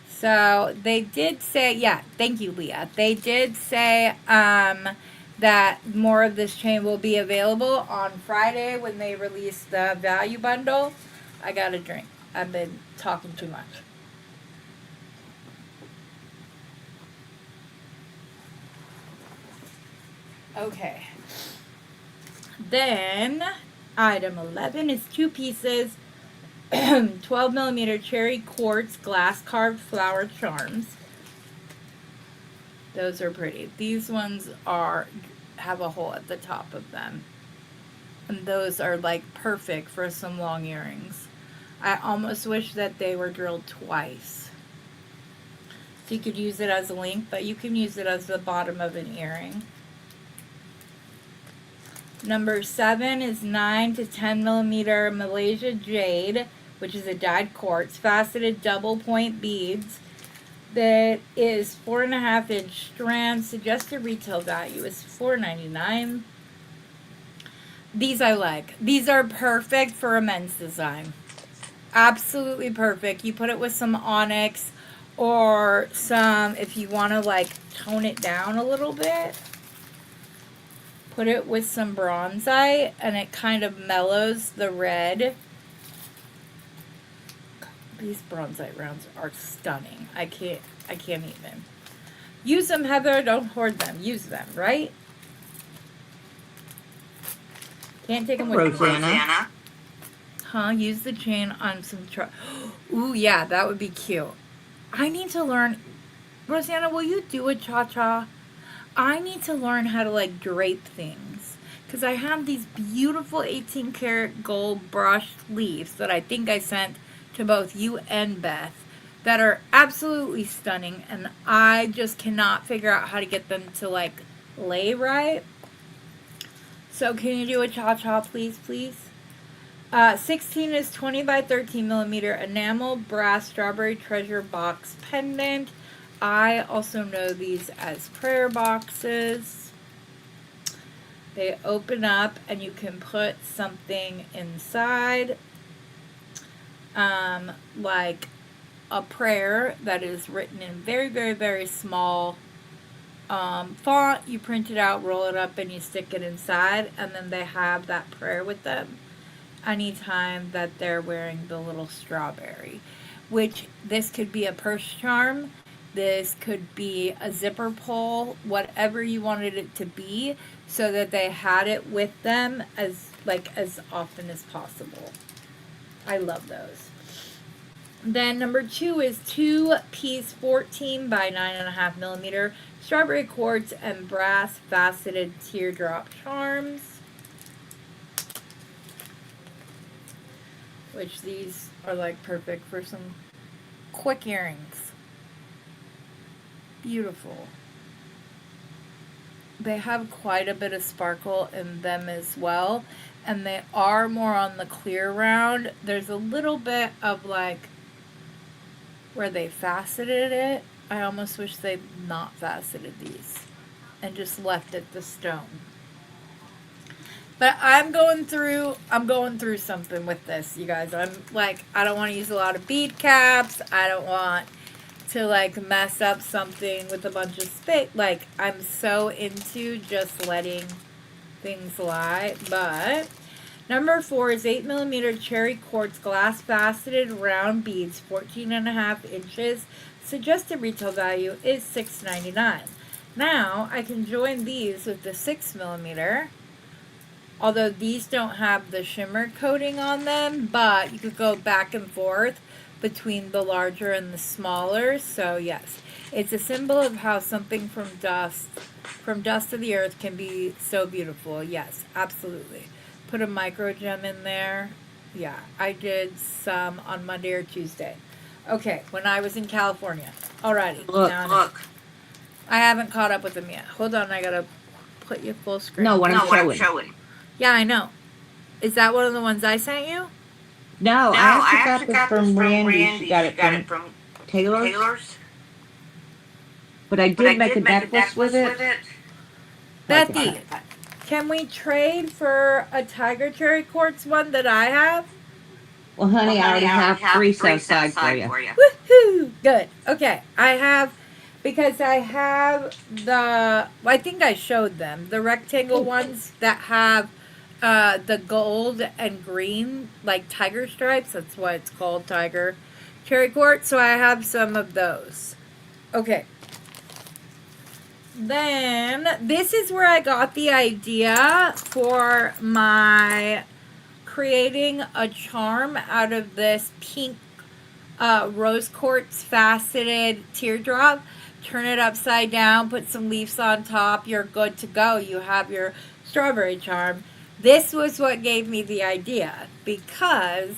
So they did say, yeah, thank you, Leah. They did say that more of this chain will be available on Friday when they release the value bundle. I got a drink. I've been talking too much. Okay. Then, item 11 is 2 pieces, 12 millimeter cherry quartz glass carved flower charms. Those are pretty. These ones have a hole at the top of them. And those are like perfect for some long earrings. I almost wish that they were drilled twice. So you could use it as a link, but you can use it as the bottom of an earring. Number 7 is 9 to 10 millimeter Malaysia jade, which is a dyed quartz, faceted double point beads. That is 4.5-inch strands. Suggested retail value is $4.99. These I like. These are perfect for a men's design. Absolutely perfect. You put it with some onyx or some, if you want to like tone it down a little bit. Put it with some bronzite, and it kind of mellows the red. These bronzite rounds are stunning. I can't even. Use them, Heather. Don't hoard them. Use them, right? Can't take them with Rosanna. Huh? Use the chain on some Ooh, yeah, that would be cute. I need to learn. Rosanna, will you do a cha-cha? I need to learn how to, like, drape things. Because I have these beautiful 18 karat gold brushed leaves that I think I sent to both you and Beth that are absolutely stunning. And I just cannot figure out how to get them to, like, lay right. So can you do a cha-cha, please, please? 16 is 20 by 13 millimeter enamel brass strawberry treasure box pendant. I also know these as prayer boxes. They open up and you can put something inside, like a prayer that is written in very, very, very small font. You print it out, roll it up, and you stick it inside, and then they have that prayer with them anytime that they're wearing the little strawberry, which this could be a purse charm, this could be a zipper pull, whatever you wanted it to be, so that they had it with them as often as possible. I love those. Then number 2 is 2-piece 14 by 9.5 millimeter strawberry quartz and brass faceted teardrop charms. Which these are like perfect for some quick earrings. Beautiful. They have quite a bit of sparkle in them as well. And they are more on the clear round. There's a little bit of like where they faceted it. I almost wish they'd not faceted these and just left it the stone. But I'm going through something with this, you guys. I'm like, I don't want to use a lot of bead caps. I don't want to like mess up something with a bunch of space. Like, I'm so into just letting things lie. But number 4 is 8 millimeter cherry quartz glass faceted round beads, 14.5 inches. Suggested retail value is $6.99. Now I can join these with the 6 millimeter. Although these don't have the shimmer coating on them, but you could go back and forth between the larger and the smaller. So yes, it's a symbol of how something from dust of the earth can be so beautiful. Yes, absolutely. Put a micro gem in there. Yeah, I did some on Monday or Tuesday. Okay, when I was in California. Alrighty. Look. I haven't caught up with them yet. Hold on, I gotta put you full screen. No, what I'm showing. Yeah, I know. Is that one of the ones I sent you? No, I actually got this from Randy. She got it from Taylor's. But I did make a necklace with it. Bethy, can we trade for a tiger cherry quartz one that I have? Well, honey, I already have 3 set aside for you. Woohoo! Good. Okay, because I have I think I showed them, the rectangle ones that have the gold and green, like tiger stripes. That's why it's called tiger cherry quartz. So I have some of those. Okay. Then this is where I got the idea for my creating a charm out of this pink rose quartz faceted teardrop. Turn it upside down, put some leaves on top. You're good to go. You have your strawberry charm. This was what gave me the idea, because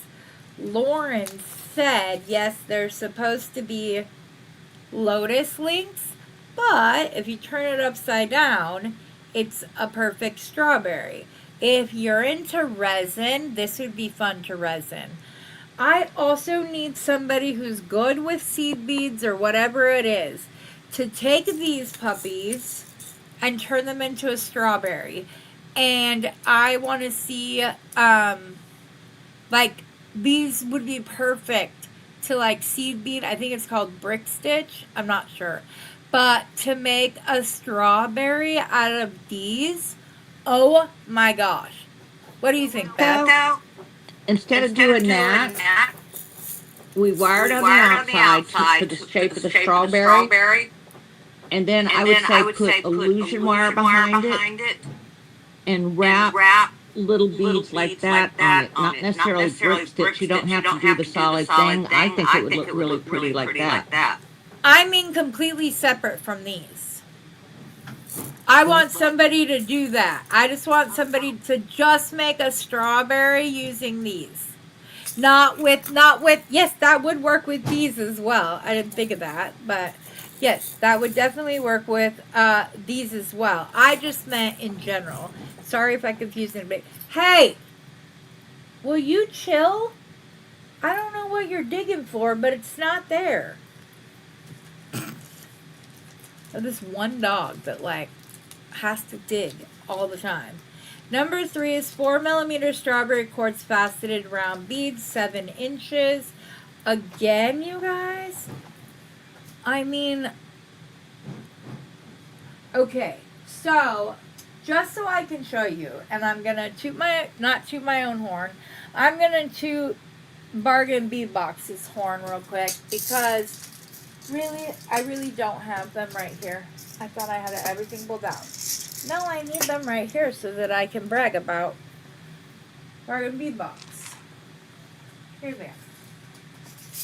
Lauren said, yes, there's supposed to be lotus links, but if you turn it upside down, it's a perfect strawberry. If you're into resin, this would be fun to resin. I also need somebody who's good with seed beads or whatever it is to take these puppies and turn them into a strawberry. And I want to see, like, these would be perfect to, like, seed bead. I think it's called brick stitch. I'm not sure. But to make a strawberry out of these Oh my gosh. What do you think, Beth? So instead of doing that, we wired on the outside for the shape of the strawberry. And then I would say put illusion wire behind it and wrap little beads like that on it. Not necessarily brick stitch. You don't have to do the solid thing. I think it would look really pretty like that. I mean completely separate from these. I want somebody to do that. I just want somebody to just make a strawberry using these. Not with, yes, that would work with these as well. I didn't think of that, but yes, that would definitely work with these as well. I just meant in general. Sorry if I confused anybody. Hey, will you chill? I don't know what you're digging for, but it's not there. This one dog that like has to dig all the time. Number 3 is 4mm strawberry quartz faceted round beads, 7 inches. Again, you guys, I mean, okay, so just so I can show you, and I'm gonna not toot my own horn, I'm gonna toot Bargain Bead Box's horn real quick, because really, I really don't have them right here. I thought I had everything pulled out. No, I need them right here so that I can brag about Bargain Bead Box. Here they are.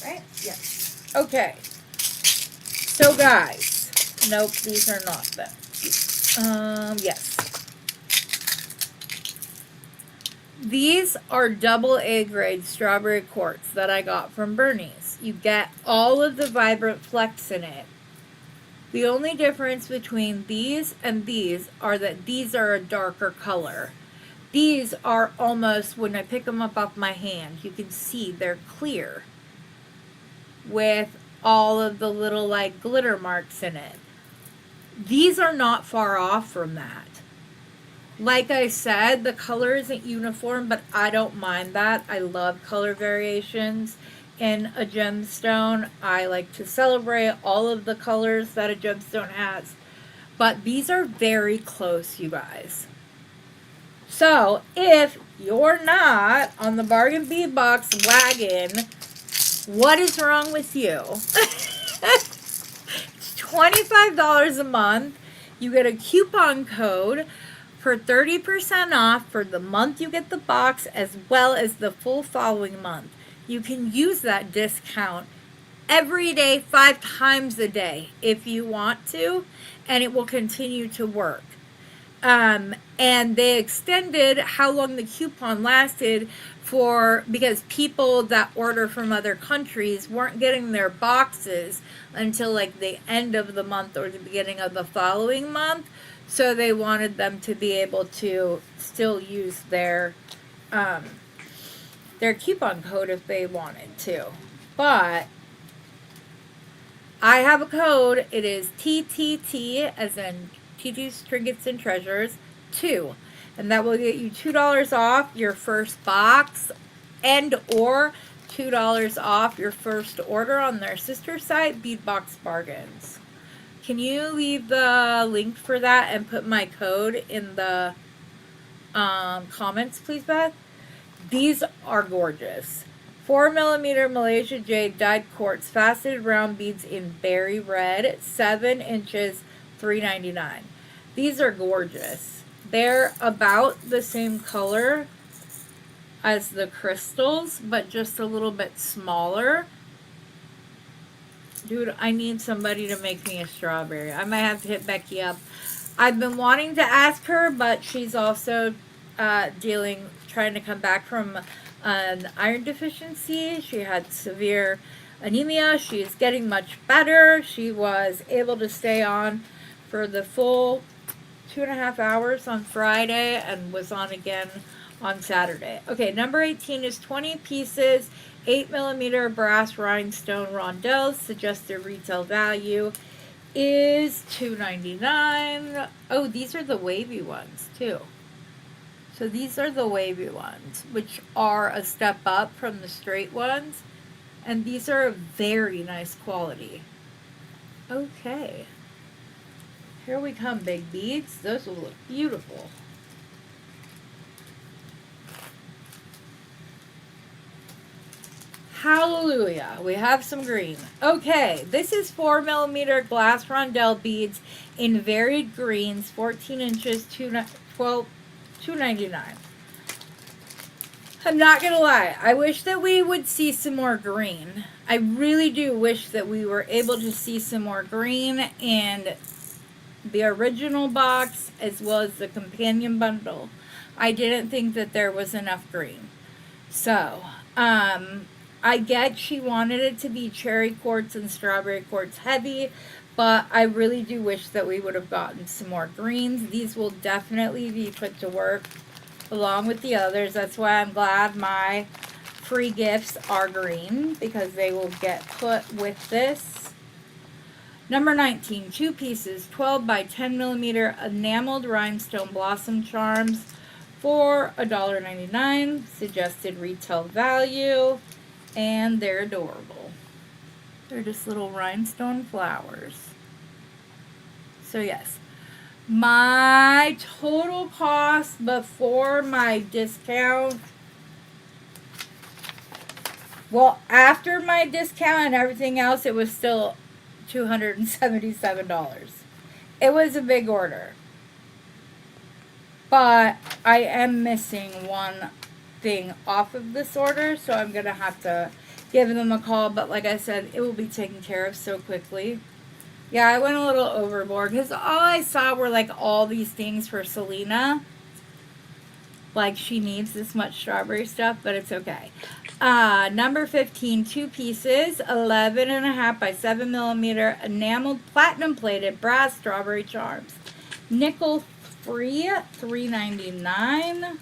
Right? Yes. Okay. So guys, nope, these are not them. Yes. These are double A grade strawberry quartz that I got from Bernie's. You get all of the vibrant flecks in it. The only difference between these and these are that these are a darker color. These are almost, when I pick them up off my hand, you can see they're clear with all of the little like glitter marks in it. These are not far off from that. Like I said, the color isn't uniform, but I don't mind that. I love color variations in a gemstone. I like to celebrate all of the colors that a gemstone has. But these are very close, you guys. So, if you're not on the Bargain Bead Box wagon, what is wrong with you? It's $25 a month. You get a coupon code for 30% off for the month you get the box, as well as the full following month. You can use that discount every day, 5 times a day, if you want to, and it will continue to work. And they extended how long the coupon lasted because people that order from other countries weren't getting their boxes until like the end of the month or the beginning of the following month. So they wanted them to be able to still use their coupon code if they wanted to. But I have a code. It is TTT, as in TT's Trinkets and Treasures 2. And that will get you $2 off your first box and or $2 off your first order on their sister site, Beadbox Bargains. Can you leave the link for that and put my code in the comments, please, Beth? These are gorgeous. 4mm Malaysia Jade dyed quartz faceted round beads in berry red, 7 inches, $3.99. These are gorgeous. They're about the same color as the crystals, but just a little bit smaller. Dude, I need somebody to make me a strawberry. I might have to hit Becky up. I've been wanting to ask her, but she's also trying to come back from an iron deficiency. She had severe anemia. She is getting much better. She was able to stay on for the full 2.5 hours on Friday and was on again on Saturday. Okay, number 18 is 20 pieces, 8mm brass rhinestone rondelles. Suggested retail value is $2.99. Oh, these are the wavy ones too. So these are the wavy ones, which are a step up from the straight ones. And these are a very nice quality. Okay. Here we come, big beads. Those will look beautiful. Hallelujah. We have some green. Okay, this is 4mm glass rondelle beads in varied greens, 14 inches, $2.99. I'm not going to lie. I wish that we would see some more green. I really do wish that we were able to see some more green in the original box as well as the companion bundle. I didn't think that there was enough green. So, I get she wanted it to be cherry quartz and strawberry quartz heavy, but I really do wish that we would have gotten some more greens. These will definitely be put to work along with the others. That's why I'm glad my free gifts are green, because they will get put with this. Number 19, 2 pieces, 12 by 10mm enameled rhinestone blossom charms for $1.99. Suggested retail value, and they're adorable. They're just little rhinestone flowers. So yes, my total cost before my discount, well, after my discount and everything else, it was still $277. It was a big order. But I am missing one thing off of this order, so I'm going to have to give them a call. But like I said, it will be taken care of so quickly. Yeah, I went a little overboard because all I saw were like all these things for Selena. Like she needs this much strawberry stuff, but it's okay. Number 15, 2 pieces, 11.5 by 7mm enameled platinum plated brass strawberry charms. Nickel free, $3.99.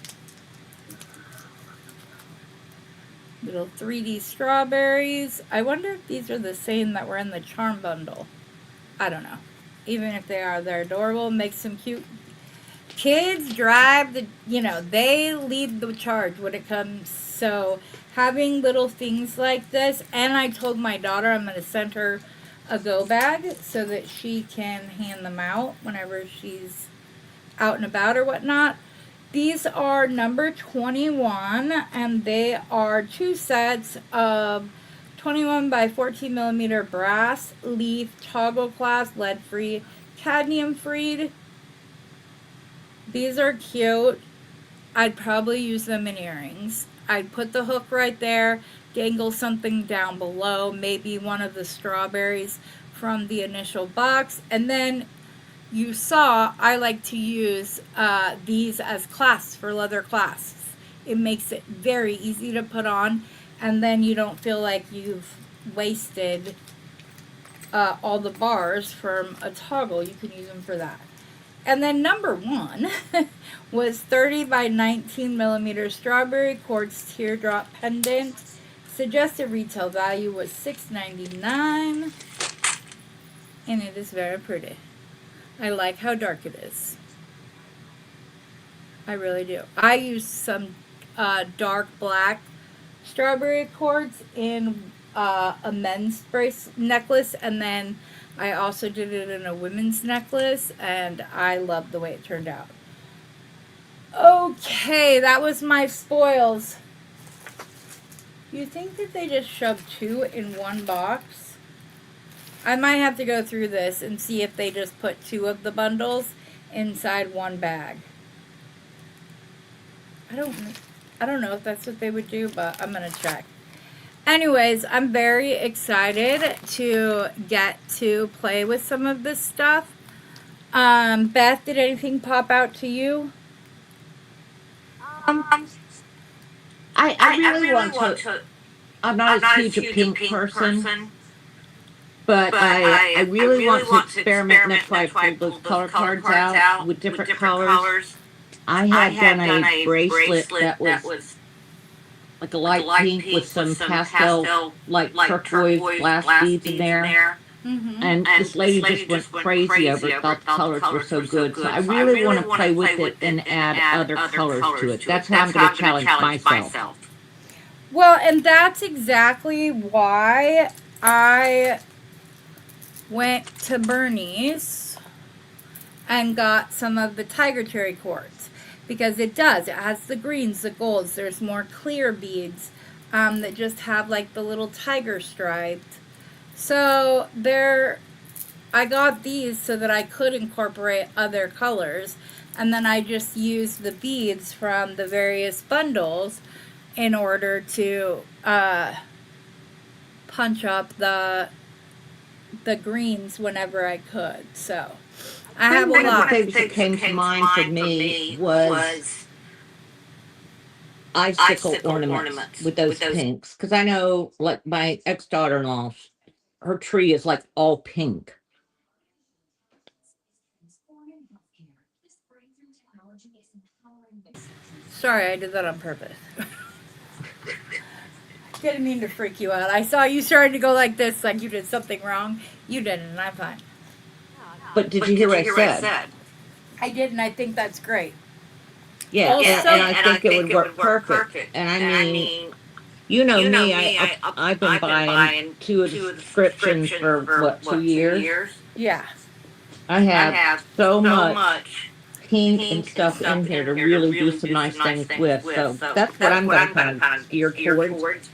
Little 3D strawberries. I wonder if these are the same that were in the charm bundle. I don't know. Even if they are, they're adorable. Makes them cute. Kids drive the, they lead the charge when it comes. So having little things like this, and I told my daughter I'm going to send her a go bag so that she can hand them out whenever she's out and about or whatnot. These are number 21, and they are 2 sets of 21 by 14mm brass leaf toggle clasp, lead free, cadmium free. These are cute. I'd probably use them in earrings. I'd put the hook right there, dangle something down below, maybe one of the strawberries from the initial box, and then you saw I like to use these as clasps for leather clasps. It makes it very easy to put on, and then you don't feel like you've wasted all the bars from a toggle. You can use them for that. And then number 1 was 30 by 19mm strawberry quartz teardrop pendant. Suggested retail value was $6.99, and it is very pretty. I like how dark it is. I really do. I used some dark black strawberry quartz in a men's necklace, and then I also did it in a women's necklace, and I love the way it turned out. Okay, that was my spoils. You think that they just shoved 2 in one box? I might have to go through this and see if they just put 2 of the bundles inside one bag. I don't know if that's what they would do, but I'm going to check. Anyways, I'm very excited to get to play with some of this stuff. Beth, did anything pop out to you? I really want to. I'm not as huge a pink person, but I really want to experiment, and that's why I pulled those color cards out with different colors. I had done a bracelet that was like a light pink with some pastel, like turquoise glass beads in there. Mm-hmm. And this lady just went crazy over it, thought the colors were so good. So I really want to play with it and add other colors to it. That's how I'm going to challenge myself. Well, and that's exactly why I went to Bernie's and got some of the Tiger Cherry quartz. Because it has the greens, the golds, there's more clear beads that just have like the little tiger striped. So I got these so that I could incorporate other colors, and then I just used the beads from the various bundles in order to punch up the greens whenever I could. So I have a One of the lot. things that came to mind for me was icicle ornaments with those pinks. Because I know, like, my ex-daughter-in-law, her tree is like all pink. Sorry, I did that on purpose. Didn't mean to freak you out. I saw you starting to go like this, like you did something wrong. You didn't, and I'm fine. But did you hear what I said? I did, and I think that's great. Yeah, Also, and I think it would work perfect. And I mean, you know me, I've been buying 2 of the subscriptions for what, 2 years? yeah. I have so much pink and stuff in here to really do some nice things with. So that's what I'm going to kind of steer towards.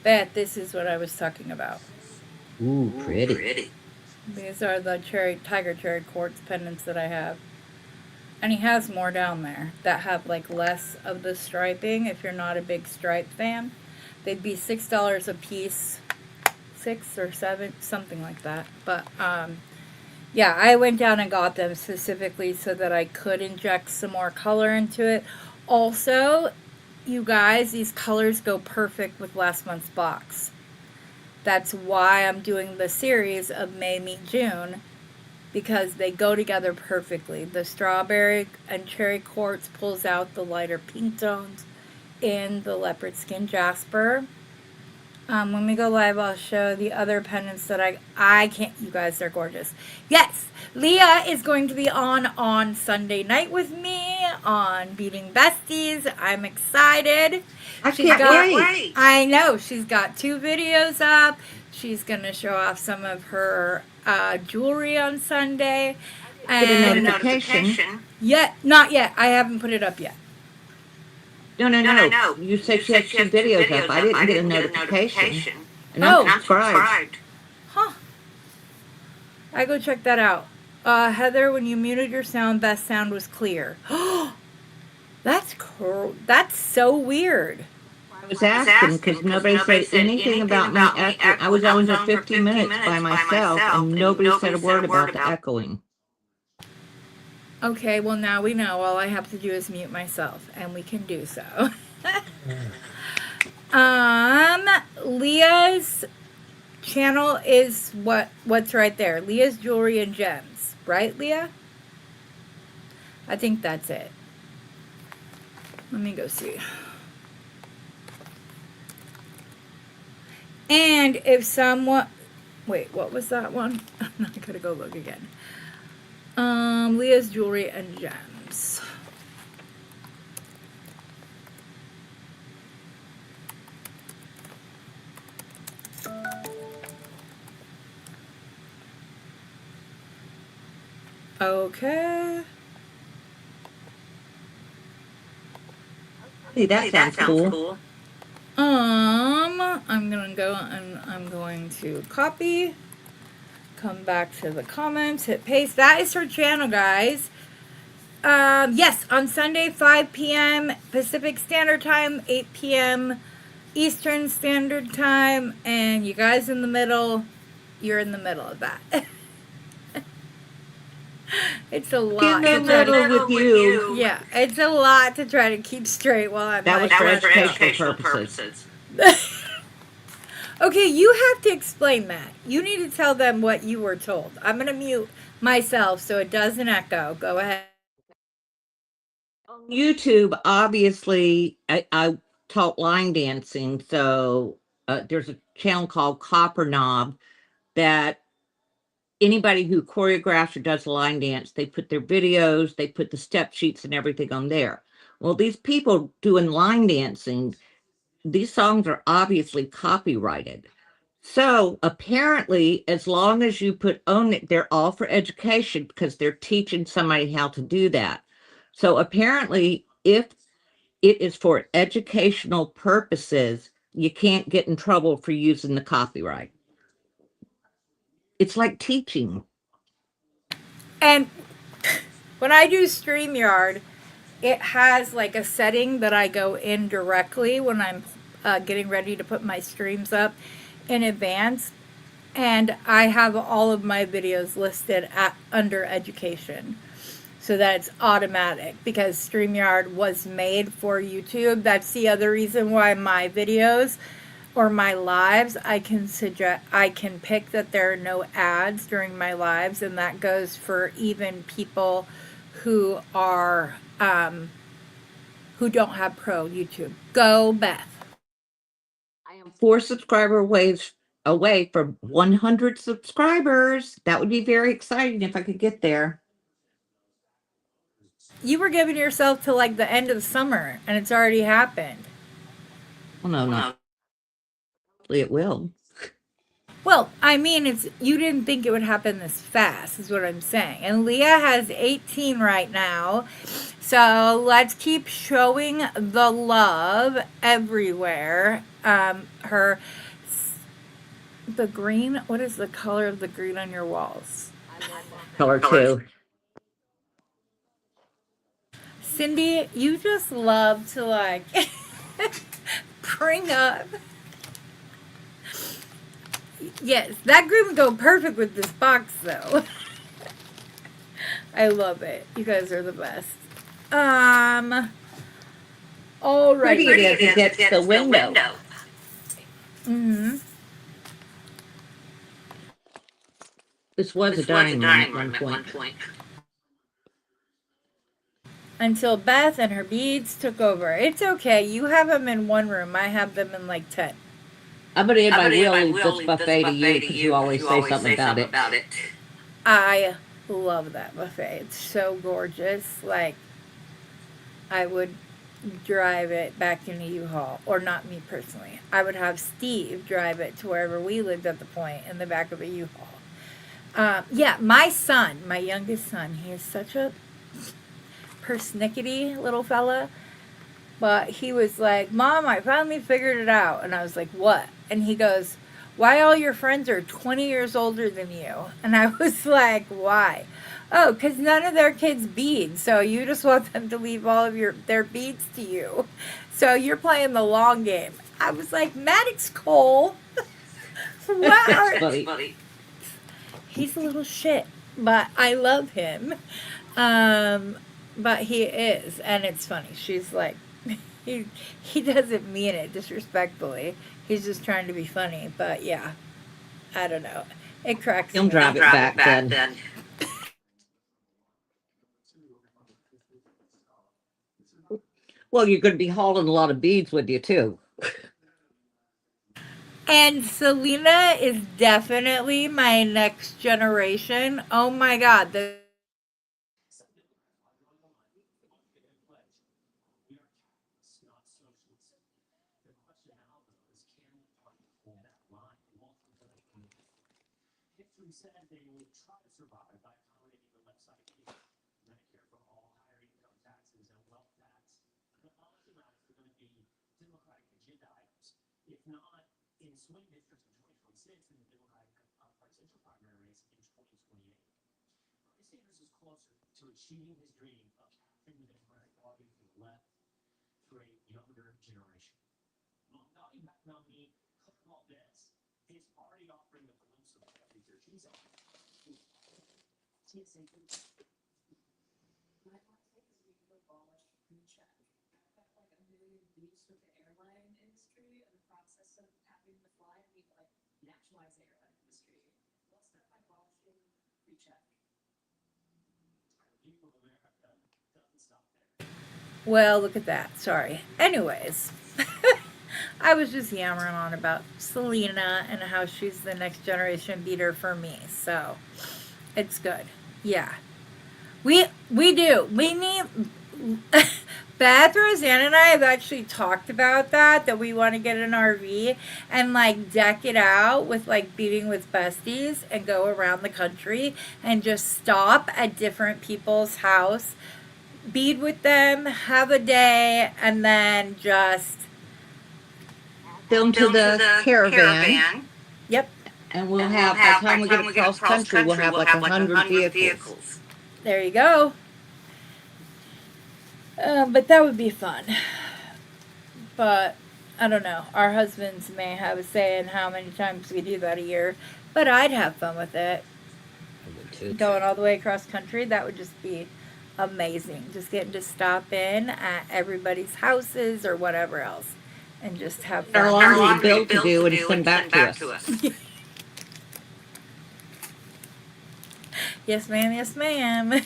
Beth, this is what I was talking about. Ooh, pretty. These are the tiger cherry quartz pendants that I have. And he has more down there that have like less of the striping if you're not a big stripe fan. They'd be $6 a piece. 6 or 7, something like that. But yeah, I went down and got them specifically so that I could inject some more color into it. Also, you guys, these colors go perfect with last month's box. That's why I'm doing the series of May Meet June, because they go together perfectly. The strawberry and cherry quartz pulls out the lighter pink tones in the leopard skin jasper. When we go live, I'll show the other pendants that I can't. You guys, they're gorgeous. Yes, Leah is going to be on Sunday night with me on Beading Besties. I'm excited. I can't wait. I know. She's got 2 videos up. She's going to show off some of her jewelry on Sunday. Get a notification. Not yet. I haven't put it up yet. No. You said she had 2 videos up. I didn't get a notification. And I'm subscribed. Huh. I go check that out. Heather, when you muted your sound, Beth's sound was clear. That's so weird. I was asking because nobody said anything about me echoing. I was on for 15 minutes by myself, and nobody said a word about the echoing. Okay, well now we know. All I have to do is mute myself, and we can do so. Leah's channel is what's right there. Leah's Jewelry and Gems, right, Leah? I think that's it. Let me go see. And if someone, wait, what was that one? I gotta go look again. Leah's Jewelry and Gems. Okay. Hey, that sounds cool. I'm gonna go and I'm going to copy. Come back to the comments, hit paste. That is her channel, guys. Yes, on Sunday, 5 p.m. Pacific Standard Time, 8 p.m. Eastern Standard Time, and you guys in the middle, you're in the middle of that. It's a lot. In the middle with you. Yeah, it's a lot to try to keep straight while I'm That was for educational purposes. Okay, you have to explain that. You need to tell them what you were told. I'm going to mute myself so it doesn't echo. Go ahead. On YouTube, obviously, I taught line dancing, so there's a channel called Copper Knob that anybody who choreographs or does a line dance, they put their videos, they put the step sheets and everything on there. Well, these people doing line dancing, these songs are obviously copyrighted. So apparently, as long as you put on it, they're all for education because they're teaching somebody how to do that. So apparently, if It is for educational purposes. You can't get in trouble for using the copyright. It's like teaching. And when I do StreamYard, it has like a setting that I go in directly when I'm getting ready to put my streams up in advance. And I have all of my videos listed under education so that it's automatic, because StreamYard was made for YouTube. That's the other reason why my videos or my lives, I can pick that there are no ads during my lives, and that goes for even people who are who don't have pro YouTube. Go Beth. I am 4 subscriber away from 100 subscribers. That would be very exciting if I could get there. You were giving yourself to like the end of the summer, and it's already happened. Well, no, not. Hopefully it will. Well, I mean, you didn't think it would happen this fast, is what I'm saying. And Leah has 18 right now. So let's keep showing the love everywhere. The green, what is the color of the green on your walls? Color 2. Cindy, you just love to like bring up. Yes, that green would go perfect with this box though. I love it. You guys are the best. All right. Pretty it is against the window. Mm-hmm. This was a dining room at one point. Until Beth and her beads took over. It's okay. You have them in one room. I have them in like 10. I'm going to end my will leave this buffet to you because you always say something about it. I love that buffet. It's so gorgeous. Like, I would drive it back in a U-Haul. Or not me personally. I would have Steve drive it to wherever we lived at the point in the back of a U-Haul. Yeah, my son, my youngest son, he is such a persnickety little fella. But he was like, Mom, I finally figured it out. And I was like, what? And he goes, why all your friends are 20 years older than you? And I was like, why? Oh, because none of their kids bead. So you just want them to leave all of their beads to you. So you're playing the long game. I was like, Maddox Cole. What Funny. He's a little shit. But I love him. But he is. And it's funny. She's like, he doesn't mean it disrespectfully. He's just trying to be funny. But yeah, I don't know. It cracks me. He'll drive it back then. Well, you're going to be hauling a lot of beads with you too. And Selena is definitely my next generation. Oh my God. Well, look at that. Sorry. Anyways, I was just yammering on about Selena and how she's the next generation beater for me. So it's good. Yeah. We do. We need Beth, Roseanne, and I have actually talked about that we want to get an RV and like deck it out with like Beading with Besties and go around the country and just stop at different people's house bead with them, have a day, and then just Film to the caravan. Yep. And we'll have, by the time we get across country, we'll have like 100 vehicles. There you go. But that would be fun. But I don't know. Our husbands may have a say in how many times we do that a year. But I'd have fun with it. Going all the way across country, that would just be amazing. Just getting to stop in at everybody's houses or whatever else. And just have fun. Our laundry bill to do and send back to us. Yes, ma'am. Yes, ma'am.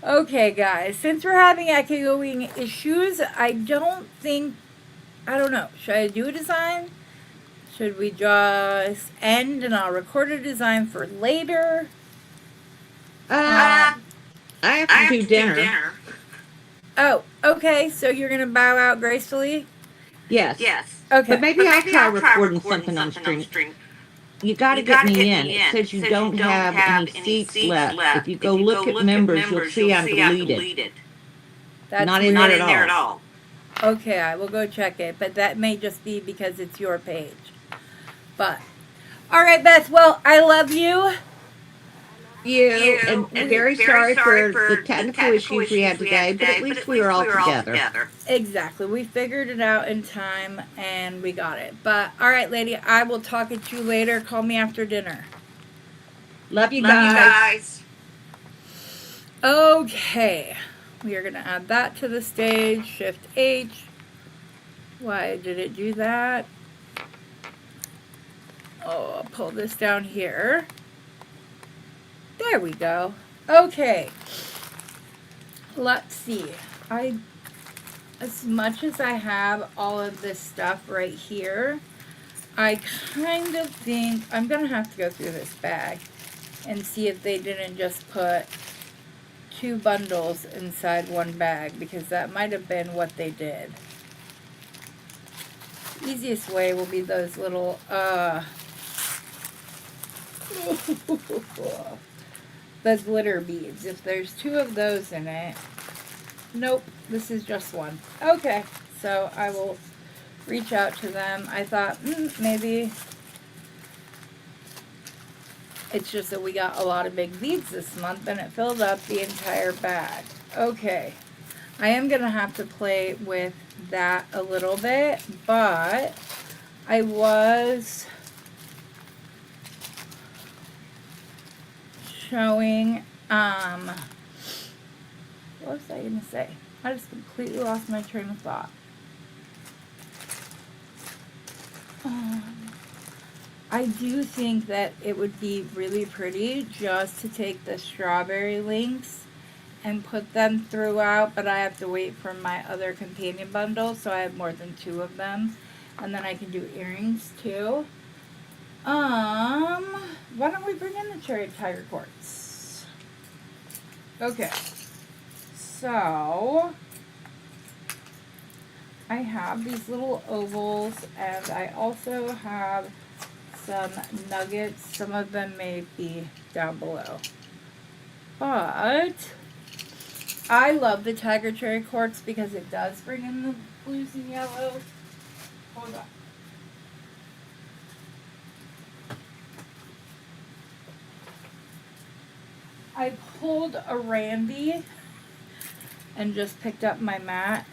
Okay, guys. Since we're having echoing issues, I don't know. Should I do a design? Should we just end and I'll record a design for later? I have to do dinner. Oh, okay. So you're going to bow out gracefully? Yes. Okay. But maybe I'll try recording something on stream. You got to get me in. It says you don't have any seats left. If you go look at members, you'll see I'm deleted. That's Not in there at all. Okay, I will go check it. But that may just be because it's your page. But, all right, Beth. Well, I love you. And very sorry for the technical issues we had today, but at least we were all together. Exactly. We figured it out in time, and we got it. But, all right, lady, I will talk at you later. Call me after dinner. Love you guys. Okay. We are going to add that to the stage. Shift H. Why did it do that? Oh, I'll pull this down here. There we go. Okay. Let's see. As much as I have all of this stuff right here, I kind of think I'm going to have to go through this bag and see if they didn't just put 2 bundles inside one bag, because that might have been what they did. Easiest way will be those little, the glitter beads. If there's 2 of those in it, nope, this is just one. Okay, so I will reach out to them. I thought maybe it's just that we got a lot of big beads this month and it filled up the entire bag. Okay, I am going to have to play with that a little bit, but I was showing, what was I going to say? I just completely lost my train of thought. I do think that it would be really pretty just to take the strawberry links and put them throughout, but I have to wait for my other companion bundle, so I have more than 2 of them. And then I can do earrings too. Why don't we bring in the cherry tiger quartz? Okay. So I have these little ovals, and I also have some nuggets. Some of them may be down below. But I love the tiger cherry quartz because it does bring in the blues and yellows. Hold on. I pulled a Randy and just picked up my mat.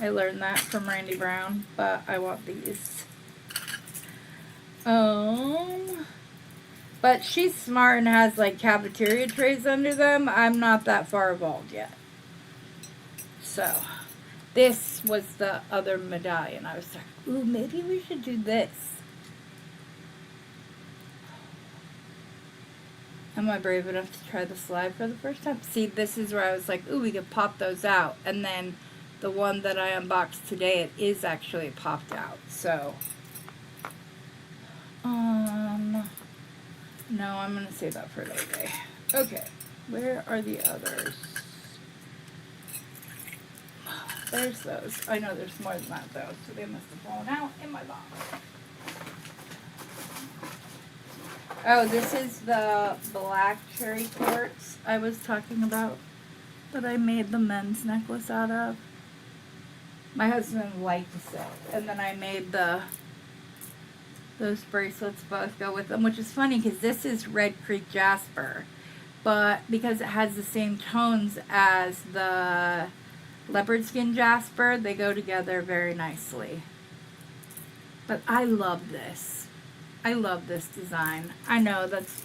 I learned that from Randy Brown, but I want these. But she's smart and has like cafeteria trays under them. I'm not that far evolved yet. So, this was the other medallion. I was like, ooh, maybe we should do this. Am I brave enough to try the slide for the first time? See, this is where I was like, ooh, we could pop those out. And then the one that I unboxed today, it is actually popped out. So, no, I'm going to save that for another day. Okay, where are the others? There's those. I know there's more than that, though, so they must have fallen out in my box. Oh, this is the black cherry quartz I was talking about that I made the men's necklace out of. My husband likes it. And then I made those bracelets both go with them, which is funny because this is Red Creek Jasper. But because it has the same tones as the leopard skin jasper, they go together very nicely. But I love this. I love this design. I know that's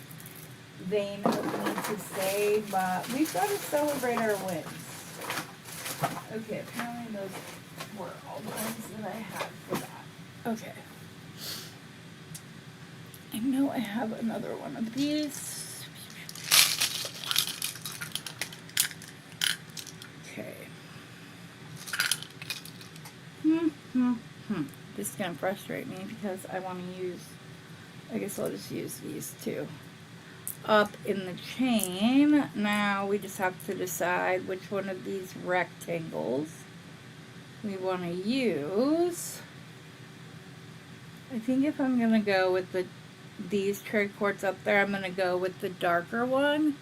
vain of me to say, but we've got to celebrate our wins. Okay, apparently those were all the ones that I had for that. Okay. I know I have another one of these. Okay. This is going to frustrate me because I want to use, I guess I'll just use these two. Up in the chain. Now we just have to decide which one of these rectangles we want to use. I think if I'm going to go with these cherry quartz up there, I'm going to go with the darker one.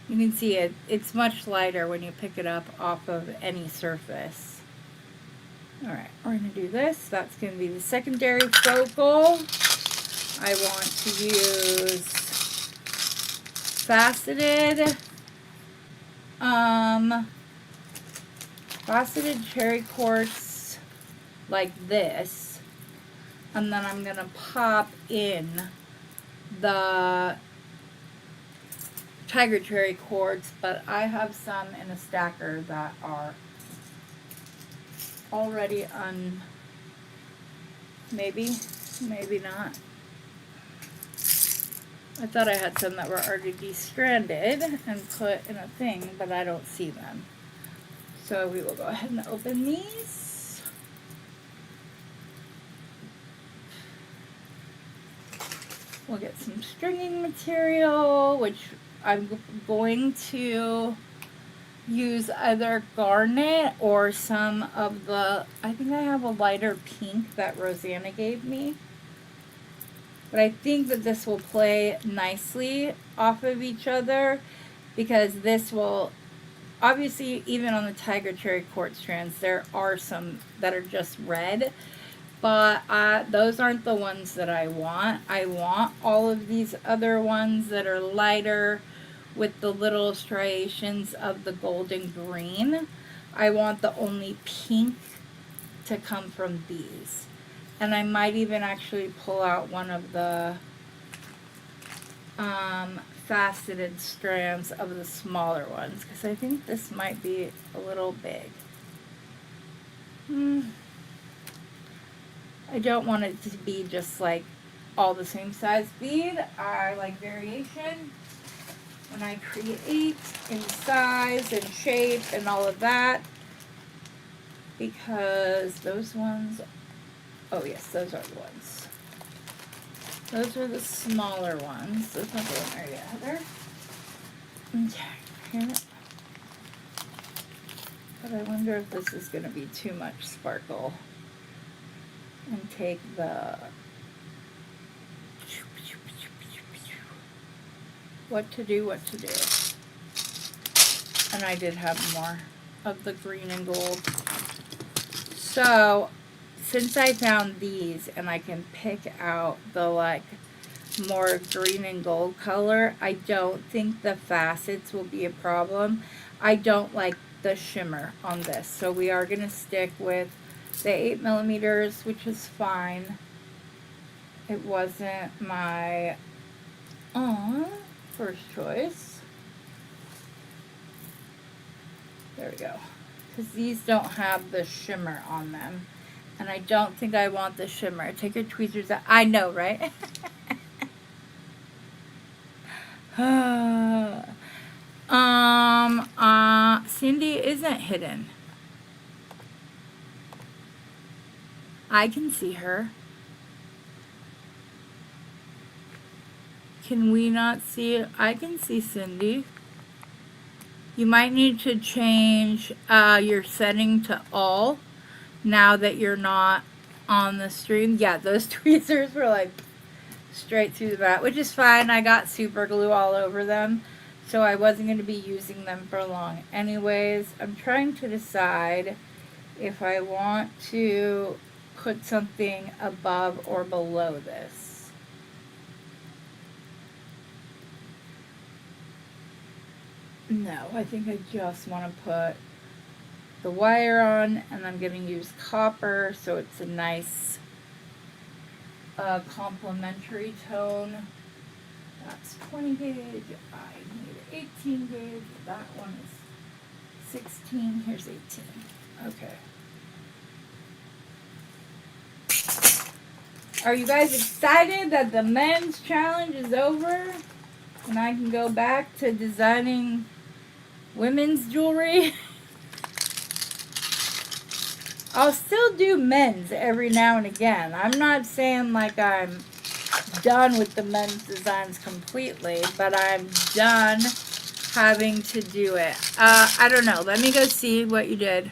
You can see it's much lighter when you pick it up off of any surface. Alright, we're going to do this. That's going to be the secondary focal. I want to use faceted cherry quartz like this. And then I'm going to pop in the tiger cherry quartz, but I have some in a stacker that are already maybe not. I thought I had some that were already de-stranded and put in a thing, but I don't see them. So we will go ahead and open these. We'll get some stringing material, which I'm going to use either garnet or some of the, I think I have a lighter pink that Rosanna gave me. But I think that this will play nicely off of each other because this will, obviously even on the tiger cherry quartz strands, there are some that are just red. But those aren't the ones that I want. I want all of these other ones that are lighter with the little striations of the golden green. I want the only pink to come from these. And I might even actually pull out one of the faceted strands of the smaller ones because I think this might be a little big. I don't want it to be just like all the same size bead. I like variation when I create in size and shape and all of that, because those ones, oh yes, those are the ones. Those are the smaller ones. Those aren't the one there yet, Heather. Okay, but I wonder if this is going to be too much sparkle. And take the what to do. And I did have more of the green and gold. So since I found these and I can pick out the like more green and gold color, I don't think the facets will be a problem. I don't like the shimmer on this, so we are going to stick with the 8mm, which is fine. It wasn't my first choice. There we go. Because these don't have the shimmer on them. And I don't think I want the shimmer. Take your tweezers out. I know, right? Cindy isn't hidden. I can see her. Can we not see it? I can see Cindy. You might need to change your setting to all now that you're not on the stream. Yeah, those tweezers were like straight through the mat, which is fine. I got super glue all over them, so I wasn't going to be using them for long anyways. I'm trying to decide if I want to put something above or below this. No, I think I just want to put the wire on, and I'm going to use copper so it's a nice complementary tone. That's 20 gauge. I need 18 gauge. That one is 16. Here's 18. Okay. Are you guys excited that the men's challenge is over and I can go back to designing women's jewelry? I'll still do men's every now and again. I'm not saying like I'm done with the men's designs completely, but I'm done having to do it. I don't know. Let me go see what you did.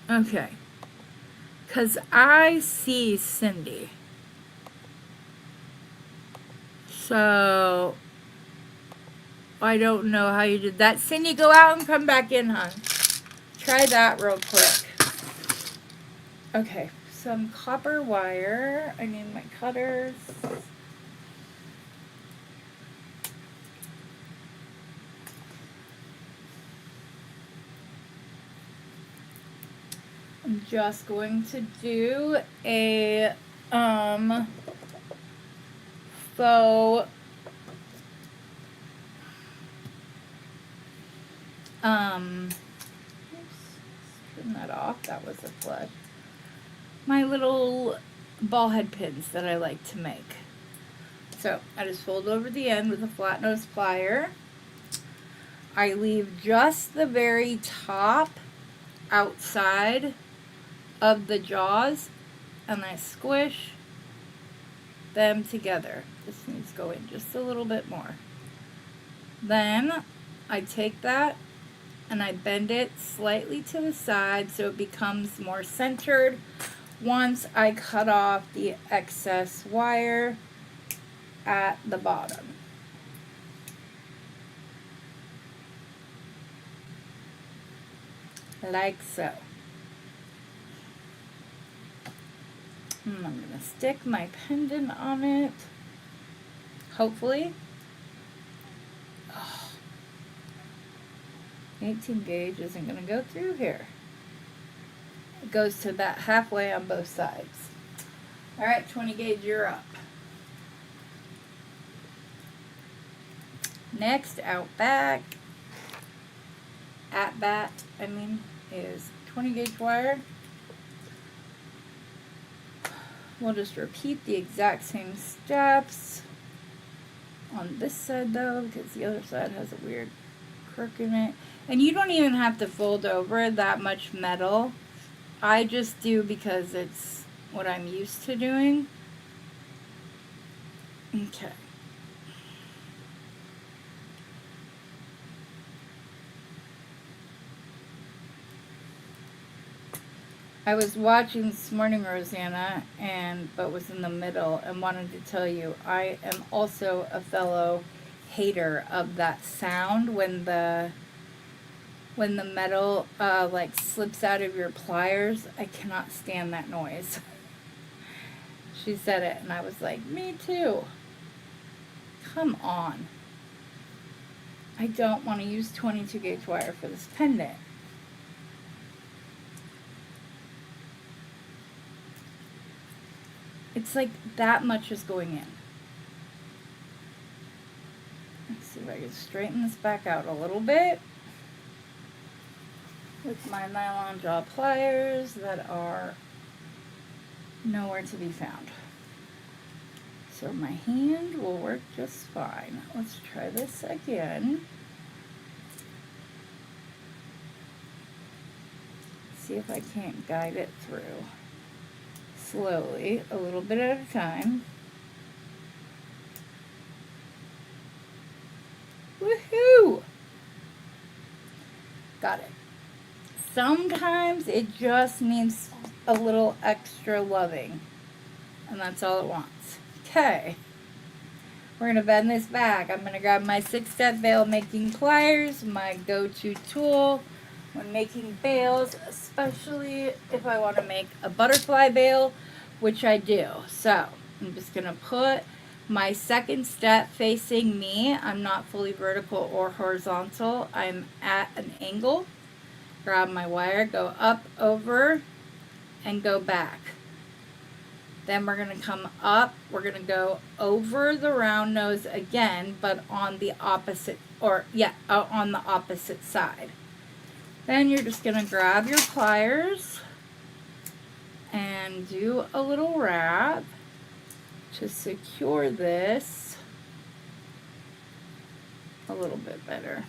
Okay. Because I see Cindy. So, I don't know how you did that. Cindy, go out and come back in, hon. Try that real quick. Okay, some copper wire. I need my cutters. I'm just going to do a faux oops, turn that off. That was a flood. My little ball head pins that I like to make. So I just fold over the end with a flat nose plier. I leave just the very top outside of the jaws, and I squish them together. This needs to go in just a little bit more. Then I take that and I bend it slightly to the side so it becomes more centered once I cut off the excess wire at the bottom. Like so. And I'm going to stick my pendant on it. Hopefully. Oh, 18 gauge isn't going to go through here. It goes to about halfway on both sides. Alright, 20 gauge, you're up. Next, out back. At bat, is 20 gauge wire. We'll just repeat the exact same steps on this side though, because the other side has a weird crook in it. And you don't even have to fold over that much metal. I just do because it's what I'm used to doing. Okay. I was watching this morning, Rosanna, but was in the middle and wanted to tell you I am also a fellow hater of that sound when the metal like slips out of your pliers. I cannot stand that noise. She said it and I was like, me too. Come on. I don't want to use 22 gauge wire for this pendant. It's like that much is going in. Let's see if I can straighten this back out a little bit with my nylon jaw pliers that are nowhere to be found. So my hand will work just fine. Let's try this again. See if I can't guide it through. Slowly, a little bit at a time. Got it. Sometimes it just needs a little extra loving, and that's all it wants. Okay. We're going to bend this back. I'm going to grab my 6-step veil making pliers, my go-to tool when making veils, especially if I want to make a butterfly veil, which I do. So I'm just going to put my second step facing me. I'm not fully vertical or horizontal. I'm at an angle. Grab my wire, go up, over, and go back. Then we're going to come up, we're going to go over the round nose again, but on the opposite, on the opposite side. Then you're just going to grab your pliers and do a little wrap to secure this a little bit better.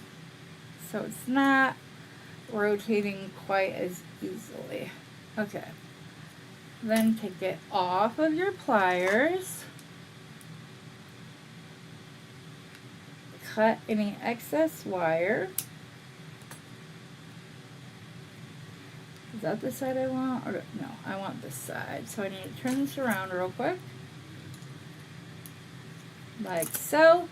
So it's not rotating quite as easily. Okay. Then take it off of your pliers. Cut any excess wire. Is that the side I want? Or no, I want this side. So I need to turn this around real quick. Like so.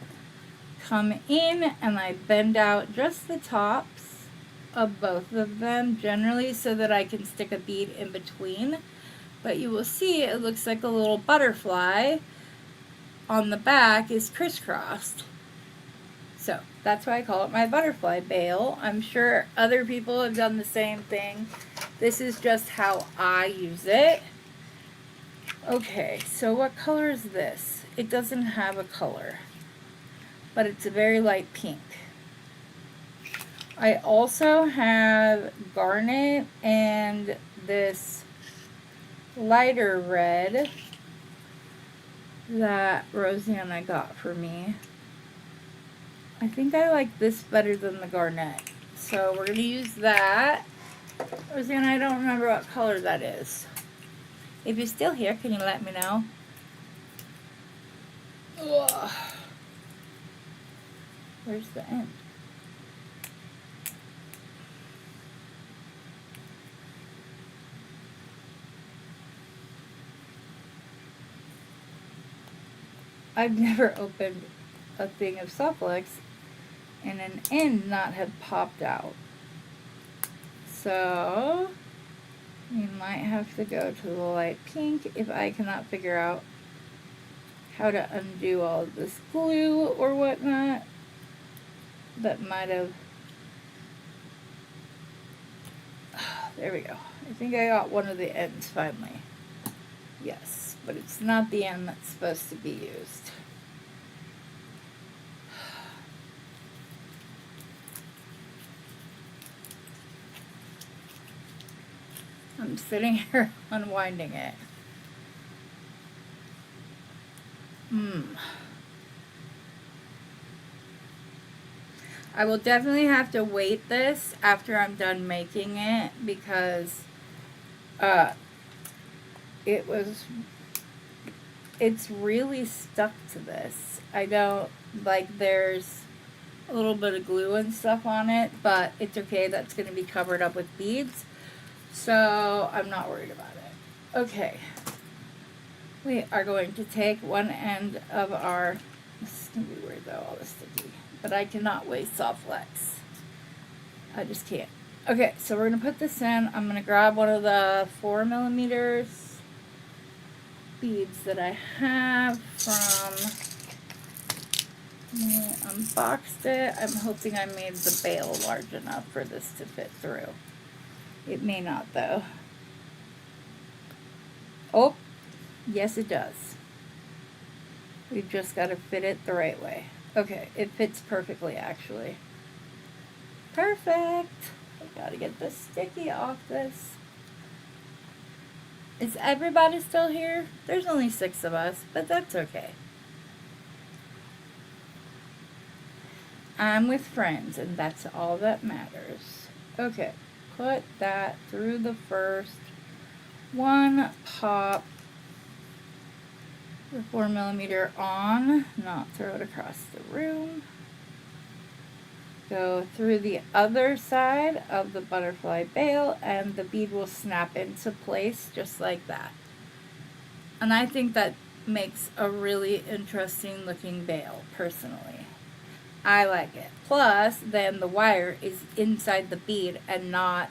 Come in and I bend out just the tops of both of them generally so that I can stick a bead in between. But you will see it looks like a little butterfly on the back is crisscrossed. So that's why I call it my butterfly veil. I'm sure other people have done the same thing. This is just how I use it. Okay, so what color is this? It doesn't have a color, but it's a very light pink. I also have garnet and this lighter red that Rosanna got for me. I think I like this better than the garnet. So we're going to use that. Rosanna, I don't remember what color that is. If you're still here, can you let me know? Ugh. Where's the end? I've never opened a thing of Softlex and an end not have popped out. So you might have to go to the light pink if I cannot figure out how to undo all of this glue or whatnot that might have. There we go. I think I got one of the ends finally. Yes, but it's not the end that's supposed to be used. I'm sitting here unwinding it. I will definitely have to weight this after I'm done making it because it's really stuck to this. I don't, like, there's a little bit of glue and stuff on it, but it's okay. That's going to be covered up with beads, so I'm not worried about it. Okay. We are going to take one end of our, this is going to be weird though, all this sticky, but I cannot waste Softlex. I just can't. Okay, so we're going to put this in. I'm going to grab one of the 4mm beads that I have from, I unboxed it. I'm hoping I made the bail large enough for this to fit through. It may not though. Oh, yes it does. We've just got to fit it the right way. Okay, it fits perfectly actually. Perfect. I gotta get the sticky off this. Is everybody still here? There's only 6 of us, but that's okay. I'm with friends, and that's all that matters. Okay, put that through the first one, pop the 4mm on, not throw it across the room. go through the other side of the butterfly bail, and the bead will snap into place just like that. And I think that makes a really interesting looking bail, personally. I like it. Plus, then the wire is inside the bead and not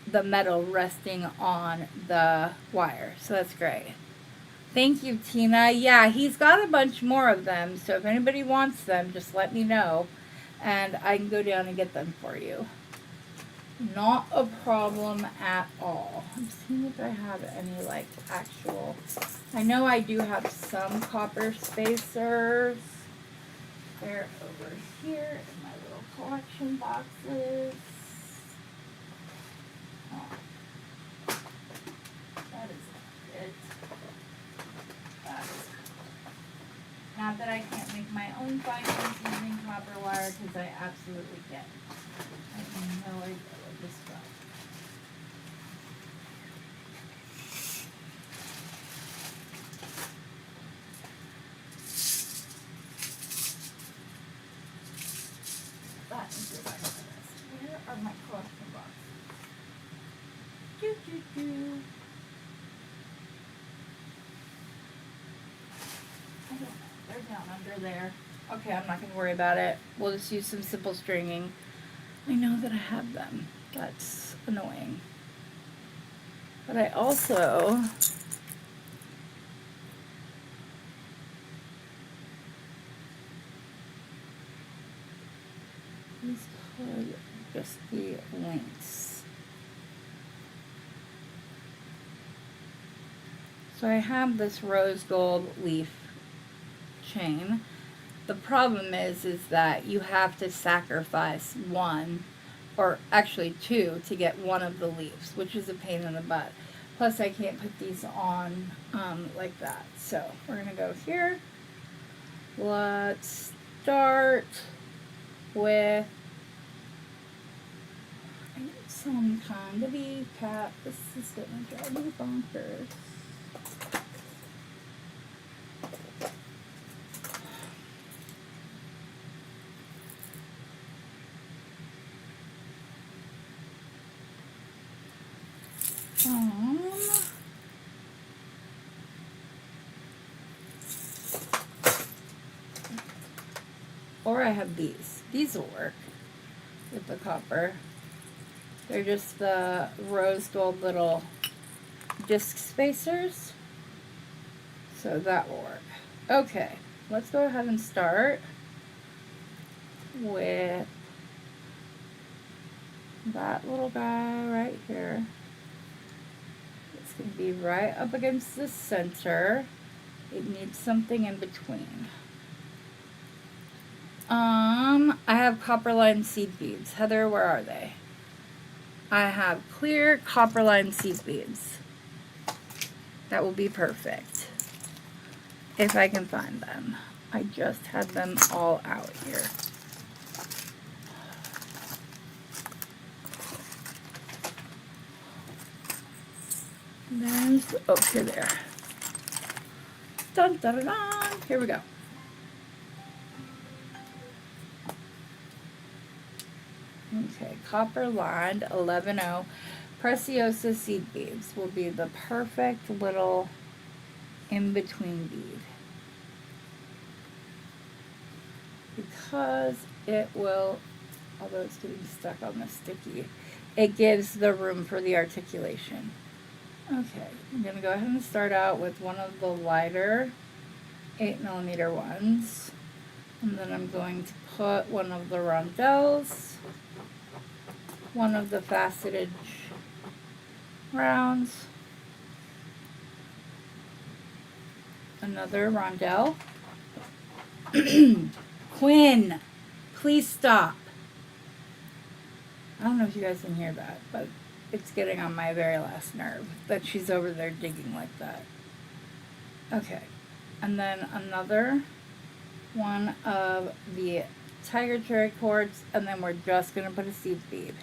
the metal resting on the wire. So that's great. Thank you, Tina. Yeah, he's got a bunch more of them, so if anybody wants them, just let me know, and I can go down and get them for you. Not a problem at all. I'm seeing if I have any, like, actual... I know I do have some copper spacers. They're over here in my little collection boxes. Oh. That is it. Not that I can't make my own findings using copper wire, because I absolutely can. I have no idea what this from. That is your box. Where are my collection boxes? Do, do, do. I don't know. They're down under there. Okay, I'm not going to worry about it. We'll just use some simple stringing. I know that I have them. That's annoying. But I also... These could just be links. So I have this rose gold leaf chain. The problem is that you have to sacrifice one, or actually two, to get one of the leaves, which is a pain in the butt. Plus I can't put these on like that. So we're gonna go here. Let's start with some kind of bead cap. This is gonna drive me bonkers. Or I have these. These will work with the copper. They're just the rose gold little disc spacers. So that will work. Okay, let's go ahead and start with that little guy right here. It's going to be right up against the center. It needs something in between. I have copper line seed beads. Heather, where are they? I have clear copper line seed beads. That will be perfect. If I can find them. I just had them all out here. There's, oh, here they are. Dun, dun, dun, dun. Here we go. Okay, copper lined 11-0 Preciosa seed beads will be the perfect little in-between bead. Because it will, although it's getting stuck on the sticky, it gives the room for the articulation. Okay, I'm going to go ahead and start out with one of the lighter 8mm ones. And then I'm going to put one of the rondelles, one of the faceted rounds, another rondelle. Quinn, please stop. I don't know if you guys can hear that, but it's getting on my very last nerve that she's over there digging like that. Okay, and then another one of the tiger cherry cords, and then we're just going to put a seed bead.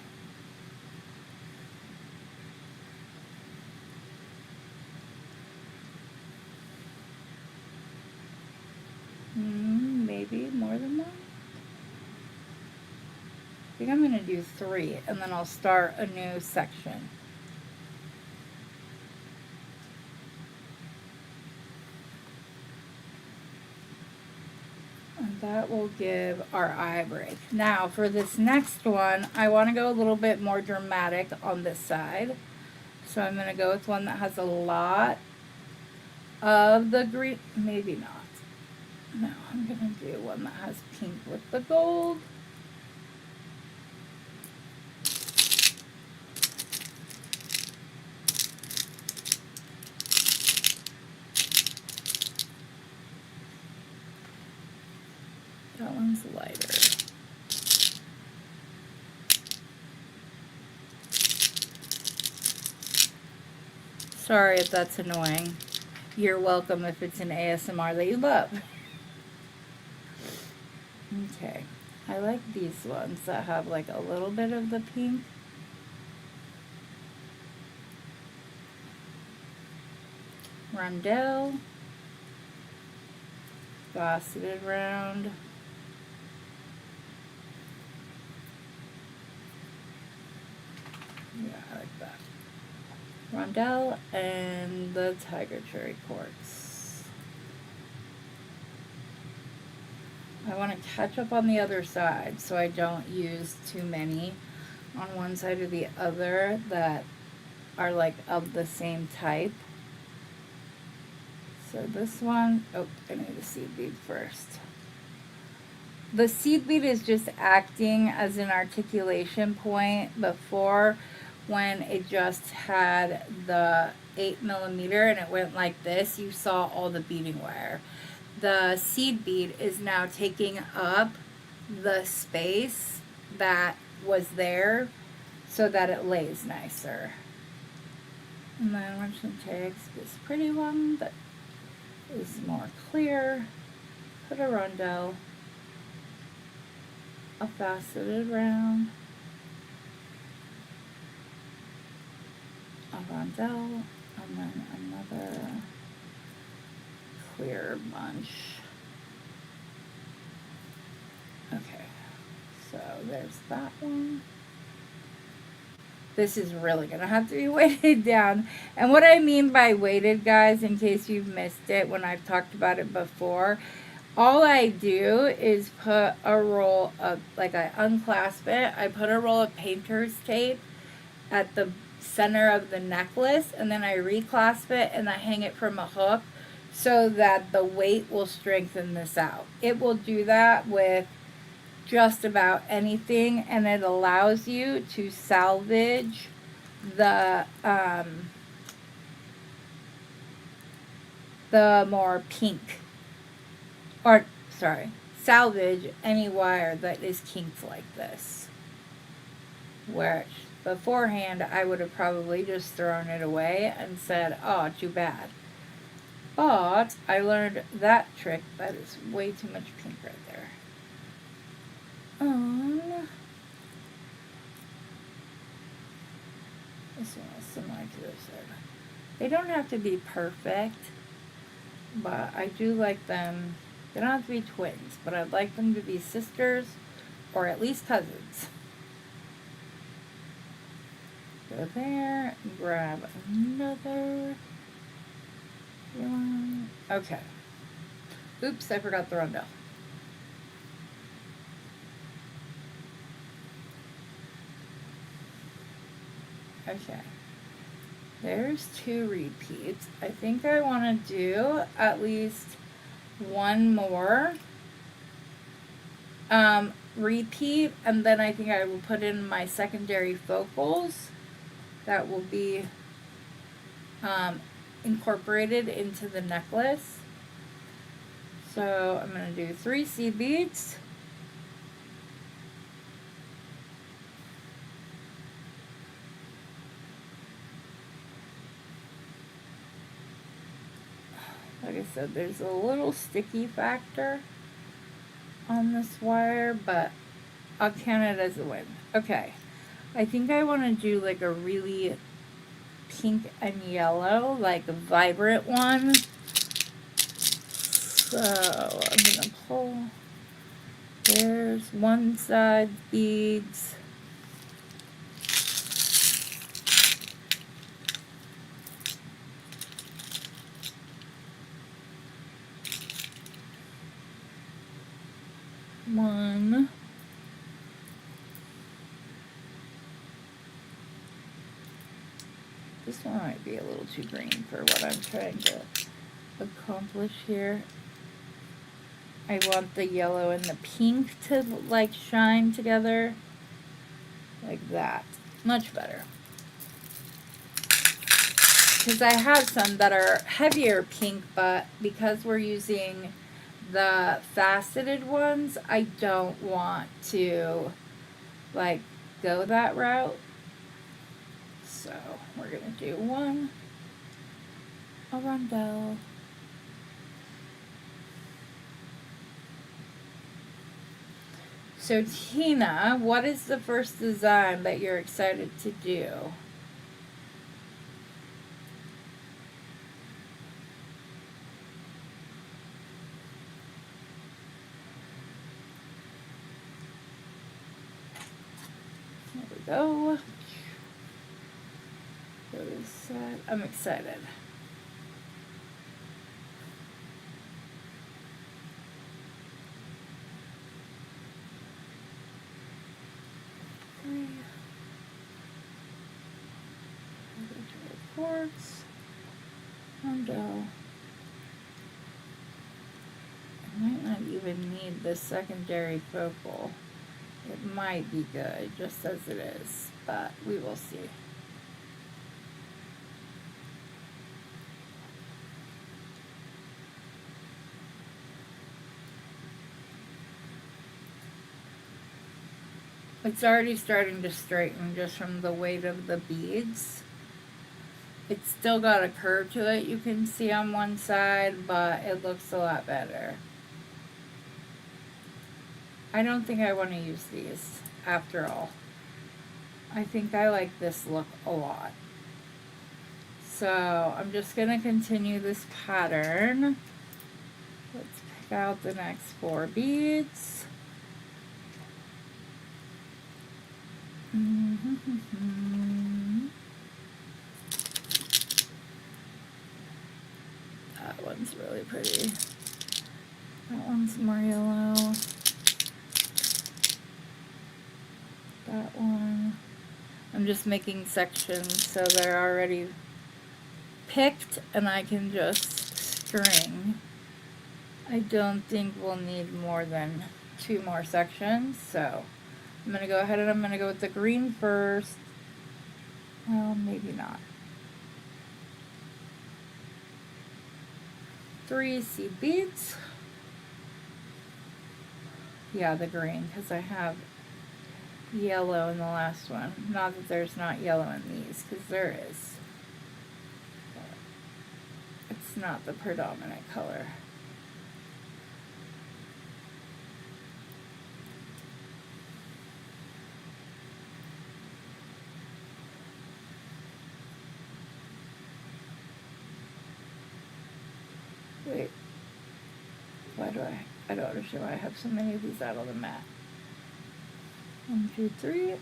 Maybe more than one. think I'm going to do 3, and then I'll start a new section. And that will give our eye break. Now, for this next one, I want to go a little bit more dramatic on this side. So I'm going to go with one that has a lot of the green, maybe not. No, I'm going to do one that has pink with the gold. That one's lighter. Sorry if that's annoying. You're welcome if it's an ASMR that you love. Okay, I like these ones that have like a little bit of the pink. Rondelle. Faceted round. Yeah, I like that. Rondelle and the Tiger Cherry Quartz. I want to catch up on the other side so I don't use too many on one side or the other that are like of the same type. So this one, oh, I need a seed bead first. The seed bead is just acting as an articulation point. Before, when it just had the 8mm and it went like this, you saw all the beading wire. The seed bead is now taking up the space that was there so that it lays nicer. And then we're just going to take this pretty one that is more clear, put a rondelle, a faceted round, a rondelle, and then another clear bunch. Okay, so there's that one. This is really going to have to be weighted down. And what I mean by weighted, guys, in case you've missed it when I've talked about it before, all I do is put a roll of, like I unclasp it, I put a roll of painter's tape at the center of the necklace, and then I reclasp it and I hang it from a hook so that the weight will strengthen this out. It will do that with just about anything, and it allows you to salvage the more pink, or sorry, salvage any wire that is kinked like this, which beforehand I would have probably just thrown it away and said, oh, too bad. But I learned that trick. That is way too much pink right there. This one is similar to this one. They don't have to be perfect, but I do like them. They don't have to be twins, but I'd like them to be sisters or at least cousins. Go there and grab another one. Okay. Oops, I forgot the rondelle. Okay, there's 2 repeats. I think I want to do at least one more repeat, and then I think I will put in my secondary focals that will be incorporated into the necklace. So I'm going to do 3 seed beads. Like I said, there's a little sticky factor on this wire, but I'll count it as a win. Okay, I think I want to do like a really pink and yellow, like a vibrant one. So I'm going to pull There's one side beads. One. This one might be a little too green for what I'm trying to accomplish here. I want the yellow and the pink to like shine together. Like that. Much better. Because I have some that are heavier pink, but because we're using the faceted ones, I don't want to like go that route. So we're gonna do one a rondelle. So Tina, what is the first design that you're excited to do? There we go. Go to the side. I'm excited. Quartz, rondelle. I might not even need the secondary focal. It might be good just as it is, but we will see. It's already starting to straighten just from the weight of the beads. It's still got a curve to it, you can see on one side, but it looks a lot better. I don't think I want to use these after all. I think I like this look a lot. So I'm just going to continue this pattern. Let's pick out the next 4 beads. That one's really pretty. That one's more yellow. That one. I'm just making sections so they're already picked and I can just string. I don't think we'll need more than 2 more sections, so I'm going to go ahead and I'm going to go with the green first. Well, maybe not. 3 seed beads. Yeah, the green, because I have yellow in the last one. Not that there's not yellow in these, because there is. But it's not the predominant color. Wait, why do I don't understand why I have so many of these out on the mat. 1, 2, 3.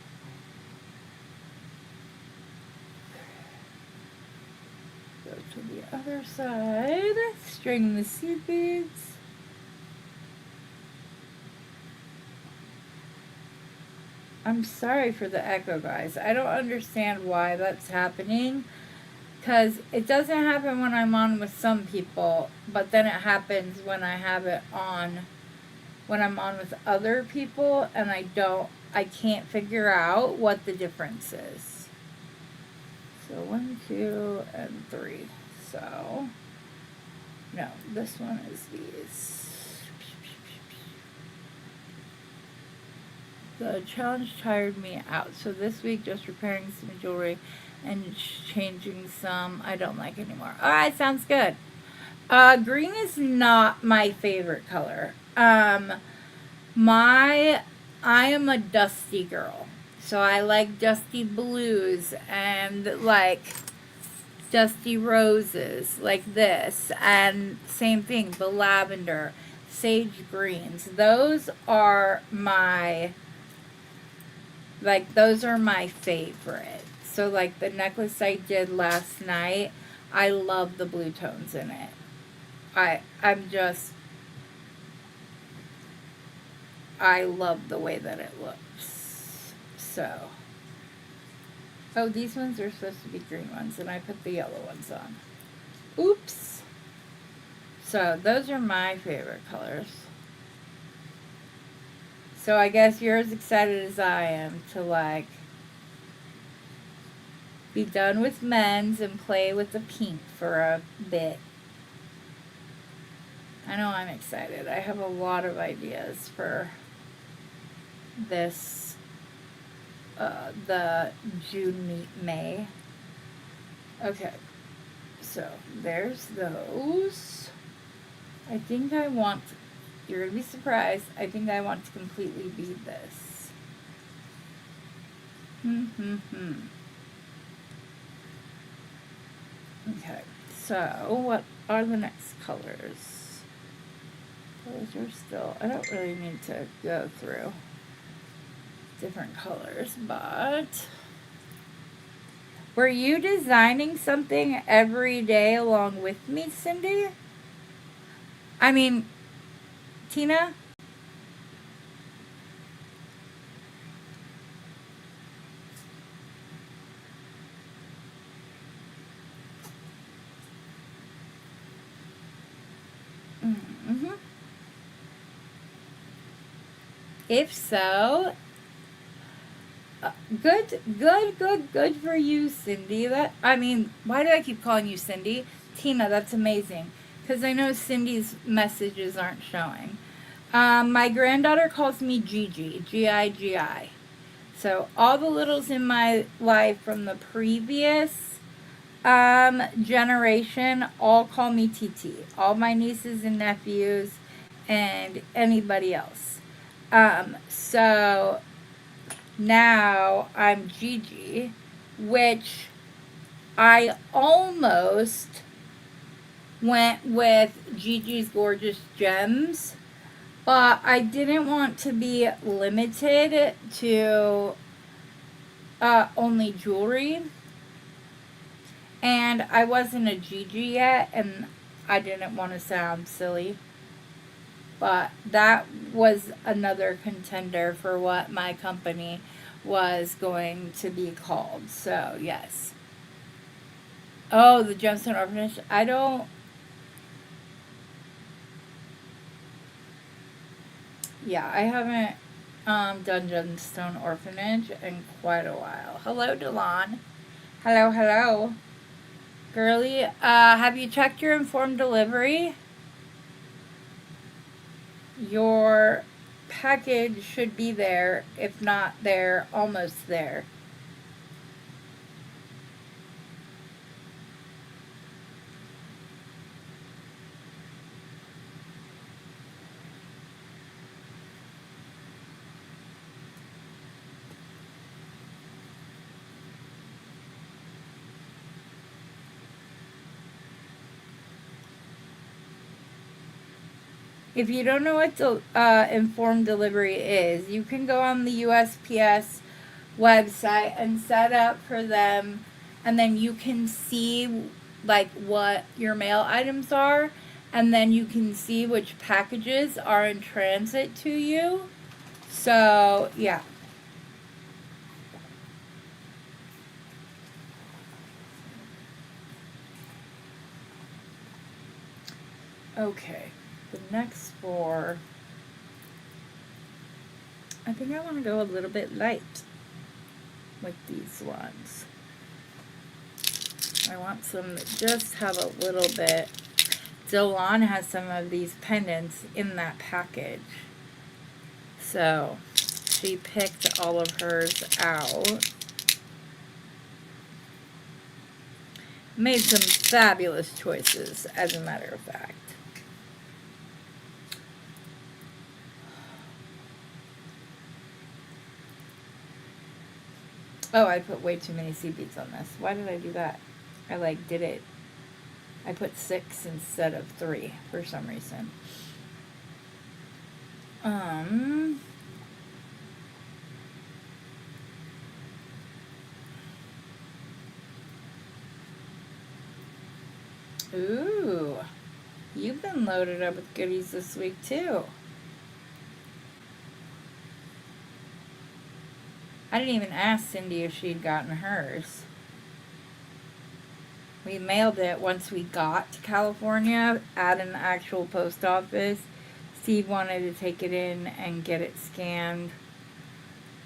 Go to the other side, string the seed beads. I'm sorry for the echo, guys. I don't understand why that's happening. Because it doesn't happen when I'm on with some people, but then it happens when I have it on, when I'm on with other people, and I can't figure out what the difference is. So 1, 2, and 3. So, no, this one is these. The challenge tired me out, so this week just repairing some jewelry and changing some I don't like anymore. Alright, sounds good. Green is not my favorite color. I am a dusty girl. So I like dusty blues and like dusty roses like this. And same thing, the lavender. sage greens. Those are my, like, those are my favorite. So, like, the necklace I did last night, I love the blue tones in it. I love the way that it looks. So, oh, these ones are supposed to be green ones, and I put the yellow ones on. Oops. So, those are my favorite colors. So, I guess you're as excited as I am to, like, be done with men's and play with the pink for a bit. I know I'm excited. I have a lot of ideas for this, the June meet May. Okay, so there's those. I think I want, you're going to be surprised, I think I want to completely bead this. Okay, so what are the next colors? Those are still, I don't really need to go through different colors, but were you designing something every day along with me, Cindy? I mean, Tina? Mm-hmm. If so, good for you, Cindy. That, I mean, why do I keep calling you Cindy? Tina, that's amazing. Because I know Cindy's messages aren't showing. My granddaughter calls me Gigi, G-I-G-I. So all the littles in my life from the previous generation all call me TT. All my nieces and nephews and anybody else. So now I'm Gigi, which I almost went with Gigi's Gorgeous Gems, but I didn't want to be limited to only jewelry, and I wasn't a Gigi yet, and I didn't want to sound silly, but that was another contender for what my company was going to be called. So yes. Oh, the Gemstone Orphanage. I don't, yeah, I haven't done Gemstone Orphanage in quite a while. Hello, Delon. Hello. Girly, have you checked your informed delivery? Your package should be there. If not there, almost there. If you don't know what informed delivery is, you can go on the USPS website and set up for them, and then you can see like what your mail items are, and then you can see which packages are in transit to you. So yeah. Okay, the next four, I think I want to go a little bit light with these ones. I want some that just have a little bit. Delon has some of these pendants in that package. So she picked all of hers out. Made some fabulous choices, as a matter of fact. Oh, I put way too many seed beads on this. Why did I do that? I did it. I put 6 instead of 3 for some reason. Um, ooh, you've been loaded up with goodies this week too. I didn't even ask Cindy if she'd gotten hers. We mailed it once we got to California at an actual post office. Steve wanted to take it in and get it scanned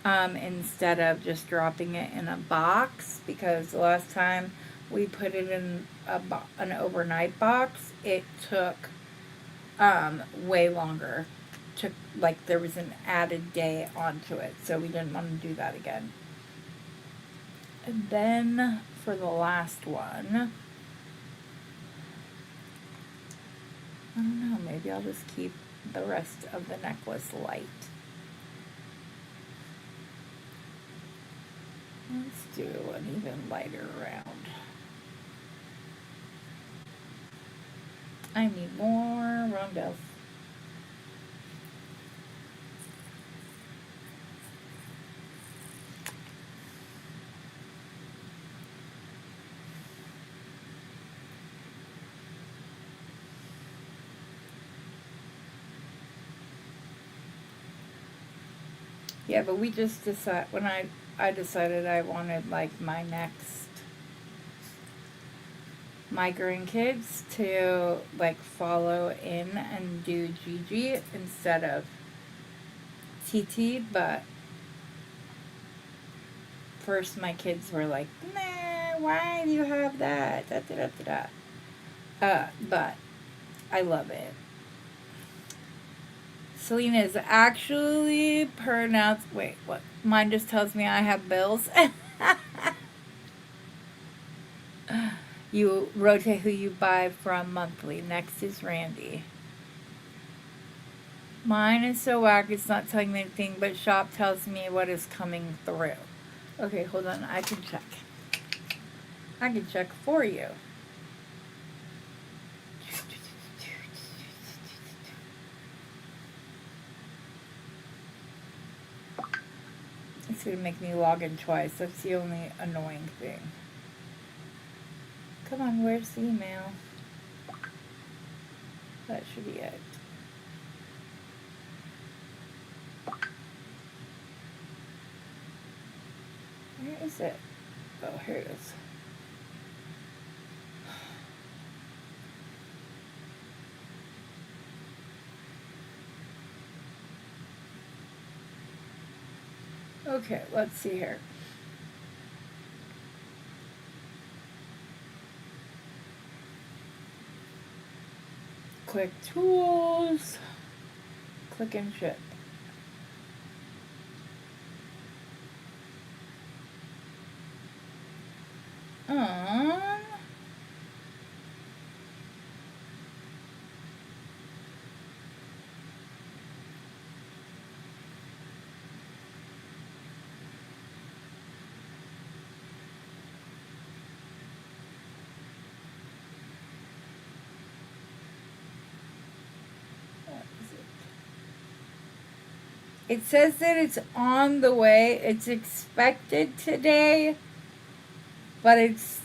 instead of just dropping it in a box, because the last time we put it in an overnight box, it took way longer. Took, like, there was an added day onto it, so we didn't want to do that again. And then for the last one, I don't know, maybe I'll just keep the rest of the necklace light. Let's do an even lighter round. I need more rondelles. Yeah, but we just decided, when I decided I wanted, like, my next, my grandkids to, like, follow in and do Gigi instead of TT, but first my kids were like, nah, why do you have that? Da, da, da, da, da. But I love it. Selena is actually pronounced, wait, what? Mine just tells me I have bills. You rotate who you buy from monthly. Next is Randy. Mine is so whack, it's not telling me anything, but shop tells me what is coming through. Okay, hold on, I can check. I can check for you. It's going to make me log in twice. That's the only annoying thing. Come on, where's the email? That should be it. Where is it? Oh, here it is. Okay, let's see here. Quick tools. Click and ship. It says that it's on the way. It's expected today, but it's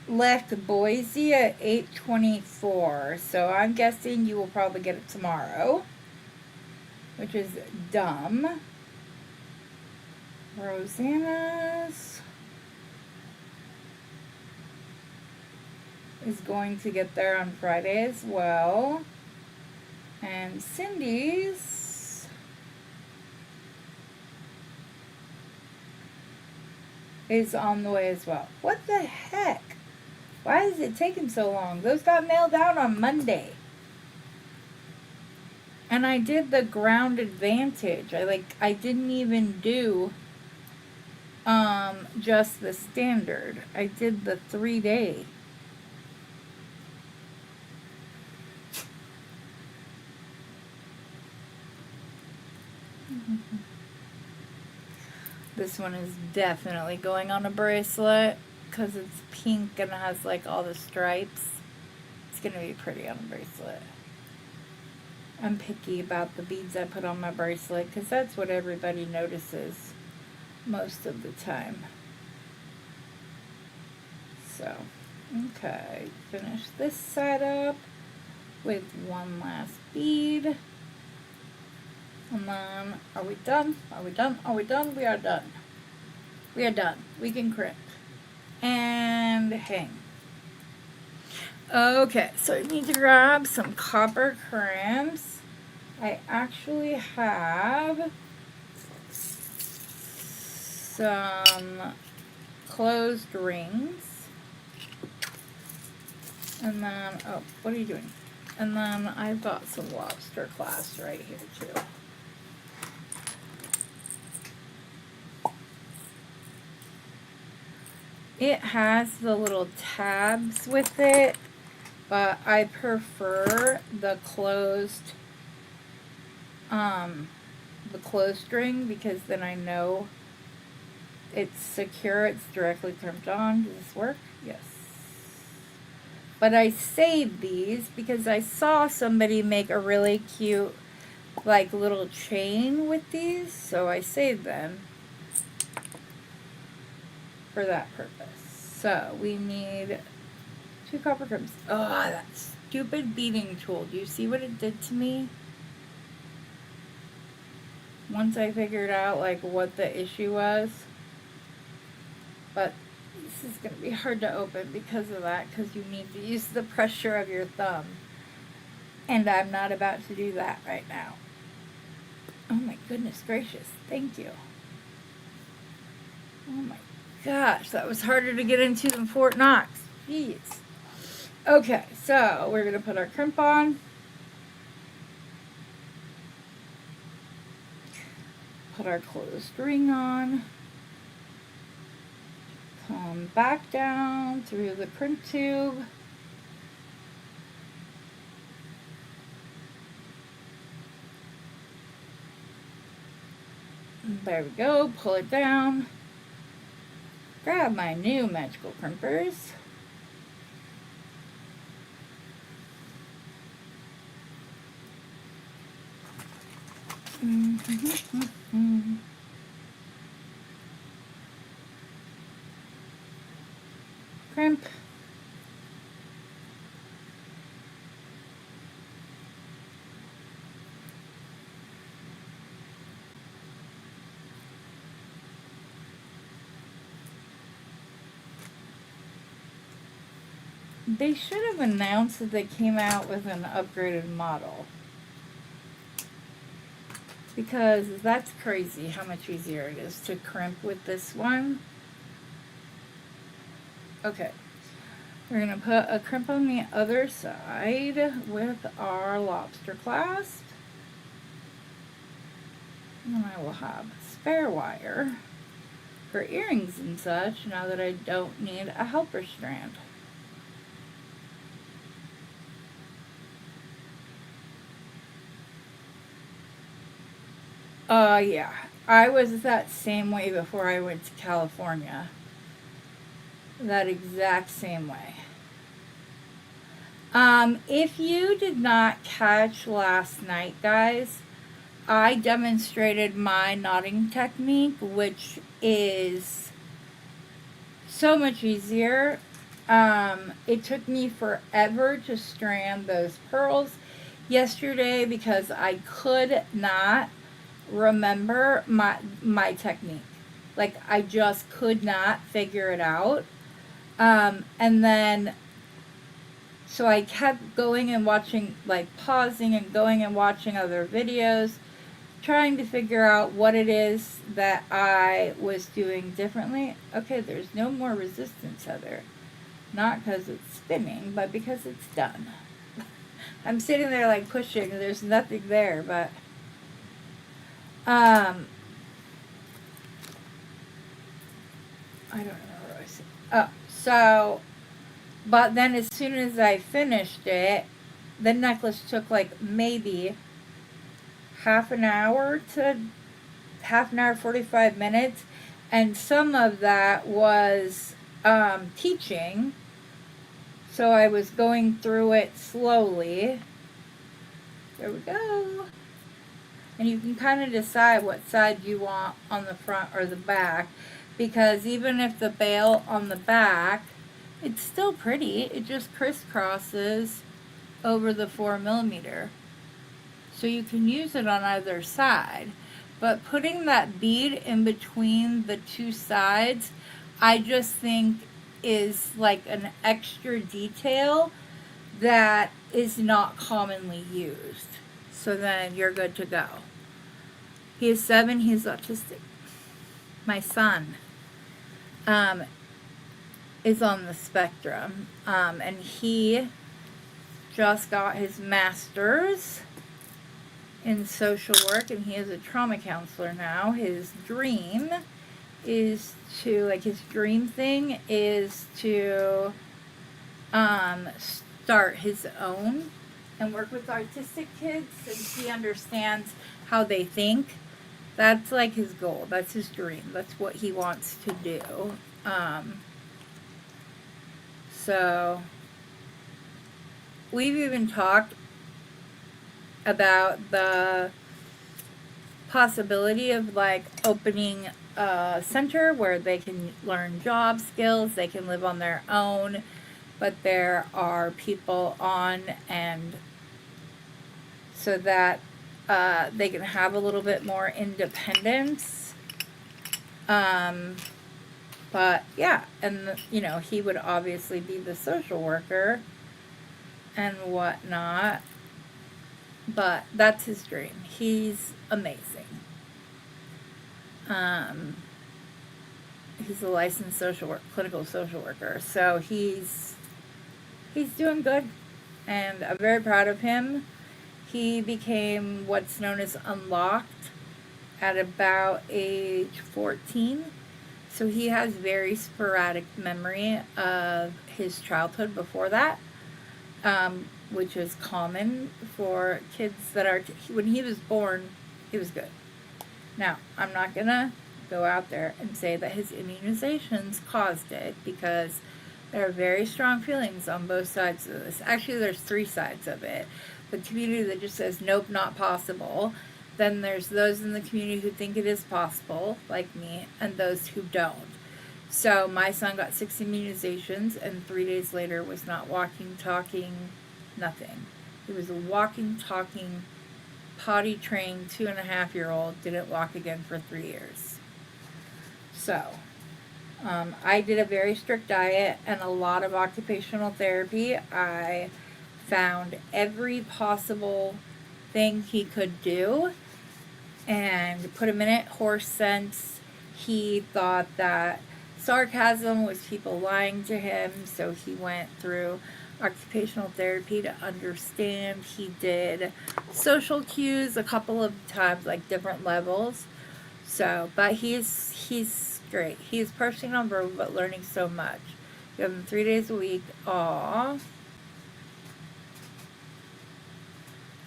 left Boise at 8:24. So I'm guessing you will probably get it tomorrow, which is dumb. Rosanna's is going to get there on Friday as well. And Cindy's is on the way as well. What the heck? Why is it taking so long? Those got mailed out on Monday. And I did the Ground Advantage. I didn't even do just the standard. I did the 3-day. This one is definitely going on a bracelet because it's pink and has like all the stripes. It's going to be pretty on a bracelet. I'm picky about the beads I put on my bracelet because that's what everybody notices most of the time. So, okay, finish this side up with one last bead. And then, are we done? Are we done? Are we done? We are done. We are done. We can crimp. And hang. Okay, so I need to grab some copper crimps. I actually have some closed rings. And then, oh, what are you doing? And then I've got some lobster clasps right here too. It has the little tabs with it, but I prefer the closed string because then I know it's secure, it's directly crimped on. Does this work? Yes. But I saved these because I saw somebody make a really cute like little chain with these, so I saved them for that purpose. So we need 2 copper crimps. Oh, that stupid beading tool. Do you see what it did to me? Once I figured out like what the issue was. But this is going to be hard to open because of that, because you need to use the pressure of your thumb. And I'm not about to do that right now. Oh my goodness gracious. Thank you. Oh my gosh, that was harder to get into than Fort Knox. Jeez. Okay, so we're going to put our crimp on. Put our closed ring on. Come back down through the crimp tube. There we go, pull it down. Grab my new magical crimpers. Crimp. They should have announced that they came out with an upgraded model. Because that's crazy how much easier it is to crimp with this one. Okay. We're going to put a crimp on the other side with our lobster clasp. And then I will have spare wire for earrings and such now that I don't need a helper strand. Yeah. I was that same way before I went to California. That exact same way. If you did not catch last night, guys, I demonstrated my knotting technique, which is so much easier. It took me forever to strand those pearls yesterday because I could not remember my technique. Like, I just could not figure it out. And then, so I kept going and watching, like pausing and going and watching other videos, trying to figure out what it is that I was doing differently. Okay, there's no more resistance, Heather. Not because it's spinning, but because it's done. I'm sitting there like pushing, there's nothing there, but I don't know what I said. Oh, so, but then as soon as I finished it, the necklace took like maybe half an hour, 45 minutes, and some of that was teaching, so I was going through it slowly, There we go. And you can kind of decide what side you want on the front or the back, because even if the bail on the back, it's still pretty. It just crisscrosses over the 4mm. So you can use it on either side. But putting that bead in between the two sides, I just think is like an extra detail that is not commonly used. So then you're good to go. He is 7, he's autistic. My son is on the spectrum, and he just got his master's in social work, and he is a trauma counselor now. His dream is to, like, his dream thing is to start his own and work with autistic kids, since he understands how they think. That's like his goal. That's his dream. That's what he wants to do. So we've even talked about the possibility of like opening a center where they can learn job skills, they can live on their own, but there are people on, and so that they can have a little bit more independence. But yeah, and you know, he would obviously be the social worker and whatnot, but that's his dream. He's amazing. He's a licensed clinical social worker, so he's doing good, and I'm very proud of him. He became what's known as unlocked at about age 14. So he has very sporadic memory of his childhood before that, which is common for kids that are, when he was born, he was good. Now, I'm not going to go out there and say that his immunizations caused it, because there are very strong feelings on both sides of this. Actually, there's 3 sides of it. The community that just says, nope, not possible. Then there's those in the community who think it is possible, like me, and those who don't. So my son got 6 immunizations, and 3 days later was not walking, talking, nothing. He was a walking, talking, potty-trained 2.5-year-old, didn't walk again for 3 years. So I did a very strict diet and a lot of occupational therapy. I found every possible thing he could do and put him in it. Horse sense. He thought that sarcasm was people lying to him, so he went through occupational therapy to understand. He did social cues a couple of times, like different levels. So, but he's great. He's partially nonverbal, but learning so much. You have him 3 days a week. Aww.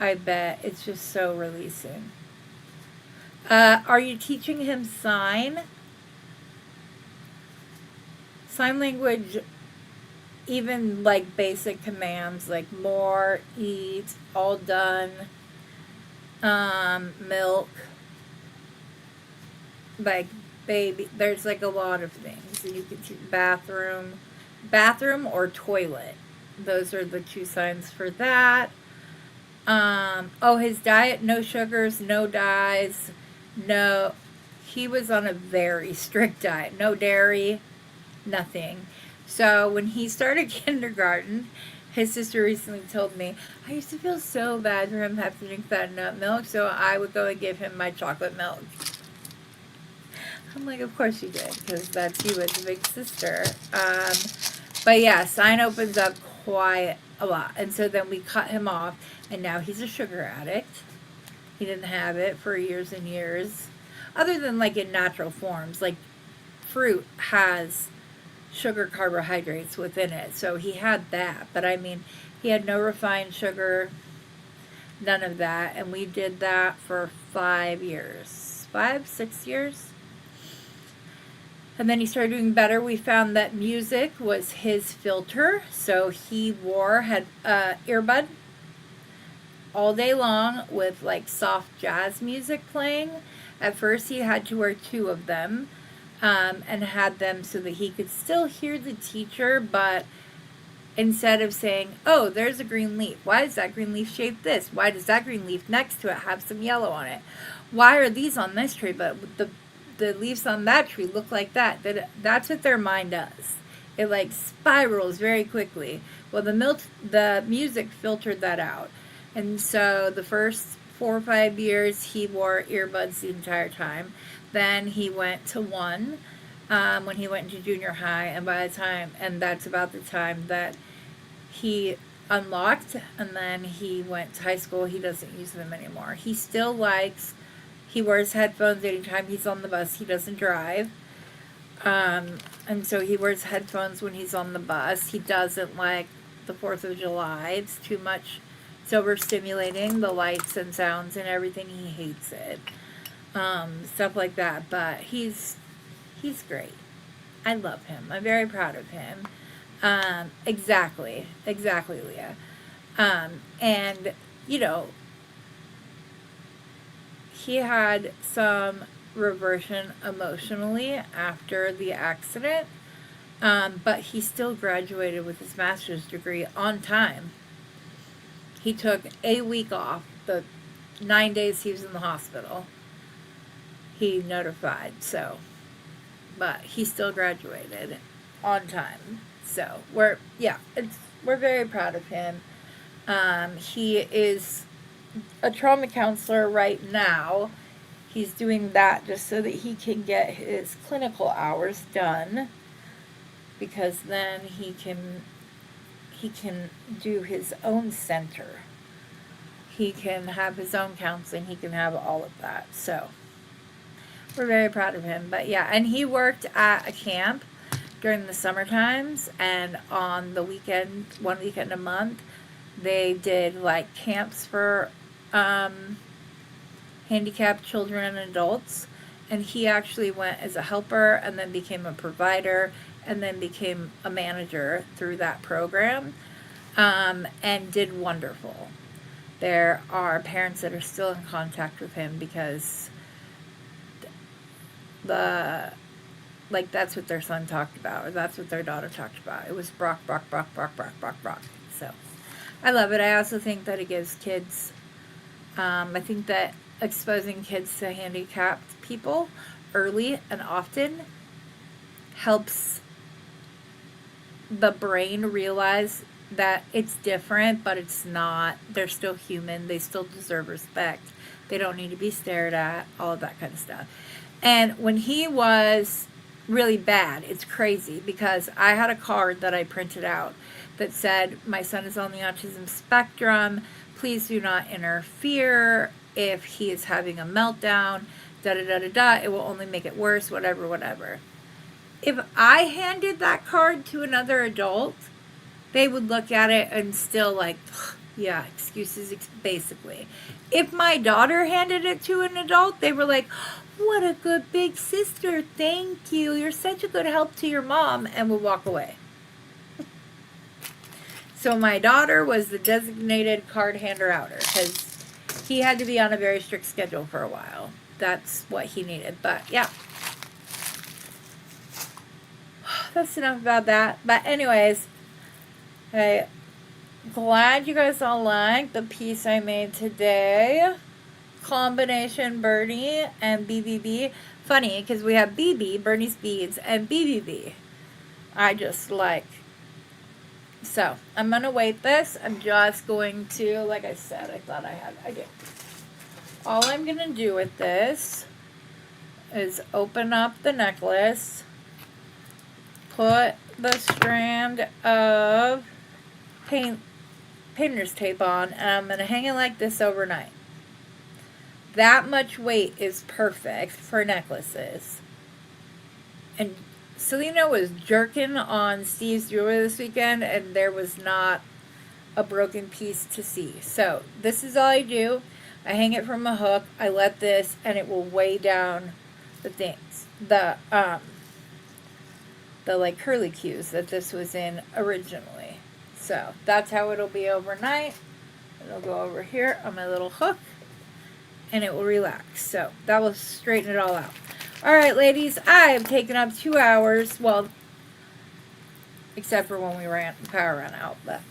I bet it's just so releasing. Are you teaching him sign? Sign language, even like basic commands like more, eat, all done, milk, like baby. There's like a lot of things. You can teach bathroom or toilet. Those are the 2 signs for that. His diet, no sugars, no dyes, no, he was on a very strict diet, no dairy, nothing. So when he started kindergarten, his sister recently told me, I used to feel so bad for him having to drink that nut milk, so I would go and give him my chocolate milk. I'm like, of course you did, because that's you as a big sister. But yeah, sign opens up quite a lot. And so then we cut him off, and now he's a sugar addict. He didn't have it for years and years, other than like in natural forms. Like fruit has sugar carbohydrates within it, so he had that. But I mean, he had no refined sugar, none of that. And we did that for 5 years, 6 years. And then he started doing better. We found that music was his filter. So he had earbud all day long with like soft jazz music playing. At first, he had to wear 2 of them, and had them so that he could still hear the teacher, but instead of saying, oh, there's a green leaf. Why is that green leaf shaped this? Why does that green leaf next to it have some yellow on it? Why are these on this tree, but the leaves on that tree look like that? That's what their mind does. It like spirals very quickly. Well, the music filtered that out. And so the first 4 or 5 years, he wore earbuds the entire time. Then he went to 1 when he went into junior high, and that's about the time that he unlocked, and then he went to high school. He doesn't use them anymore. He wears headphones anytime he's on the bus. He doesn't drive. And so he wears headphones when he's on the bus. He doesn't like the 4th of July. It's too much. It's overstimulating, the lights and sounds and everything. He hates it. Stuff like that. But he's great. I love him. I'm very proud of him. Exactly, Leah. And, you know, he had some reversion emotionally after the accident, but he still graduated with his master's degree on time. He took a week off, the 9 days he was in the hospital. He notified, but he still graduated on time. So we're very proud of him. He is a trauma counselor right now. He's doing that just so that he can get his clinical hours done, because then he can do his own center. He can have his own counseling. He can have all of that. So we're very proud of him. But yeah, and he worked at a camp during the summer times, and on the weekend, 1 weekend a month, they did like camps for handicapped children and adults, and he actually went as a helper and then became a provider and then became a manager through that program, and did wonderful. There are parents that are still in contact with him because that's what their son talked about, or that's what their daughter talked about. It was Brock. So I love it. I also think that it gives kids, I think that exposing kids to handicapped people early and often helps the brain realize that it's different, but it's not. They're still human. They still deserve respect. They don't need to be stared at, all of that kind of stuff. And when he was really bad, it's crazy, because I had a card that I printed out that said, my son is on the autism spectrum. Please do not interfere. If he is having a meltdown, it will only make it worse, whatever. If I handed that card to another adult, they would look at it and still like, yeah, excuses, basically. If my daughter handed it to an adult, they were like, what a good big sister, thank you, you're such a good help to your mom, and would walk away. So my daughter was the designated card hander-outer, because he had to be on a very strict schedule for a while. That's what he needed. But yeah, that's enough about that. But anyways, I'm glad you guys all liked the piece I made today. Combination Bernie and BBB. Funny, because we have BB, Bernie's Beads, and BBB. I just like. So, I'm going to weight this. I'm just going to, like I said, I do. All I'm going to do with this is open up the necklace, put the strand of painter's tape on, and I'm going to hang it like this overnight. That much weight is perfect for necklaces. And Selena was jerking on Steve's jewelry this weekend, and there was not a broken piece to see. So this is all I do. I hang it from a hook. I let this, and it will weigh down the things. The like curly cues that this was in originally. So that's how it'll be overnight. It'll go over here on my little hook, and it will relax. So that will straighten it all out. All right, ladies, I have taken up 2 hours. Well, except for when the power ran out, but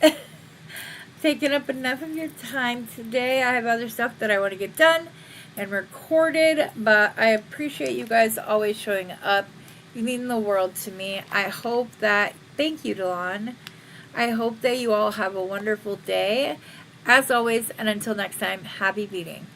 taken up enough of your time today. I have other stuff that I want to get done and recorded, but I appreciate you guys always showing up. You mean the world to me. I hope that, thank you, Delon. I hope that you all have a wonderful day. As always, and until next time, happy beading.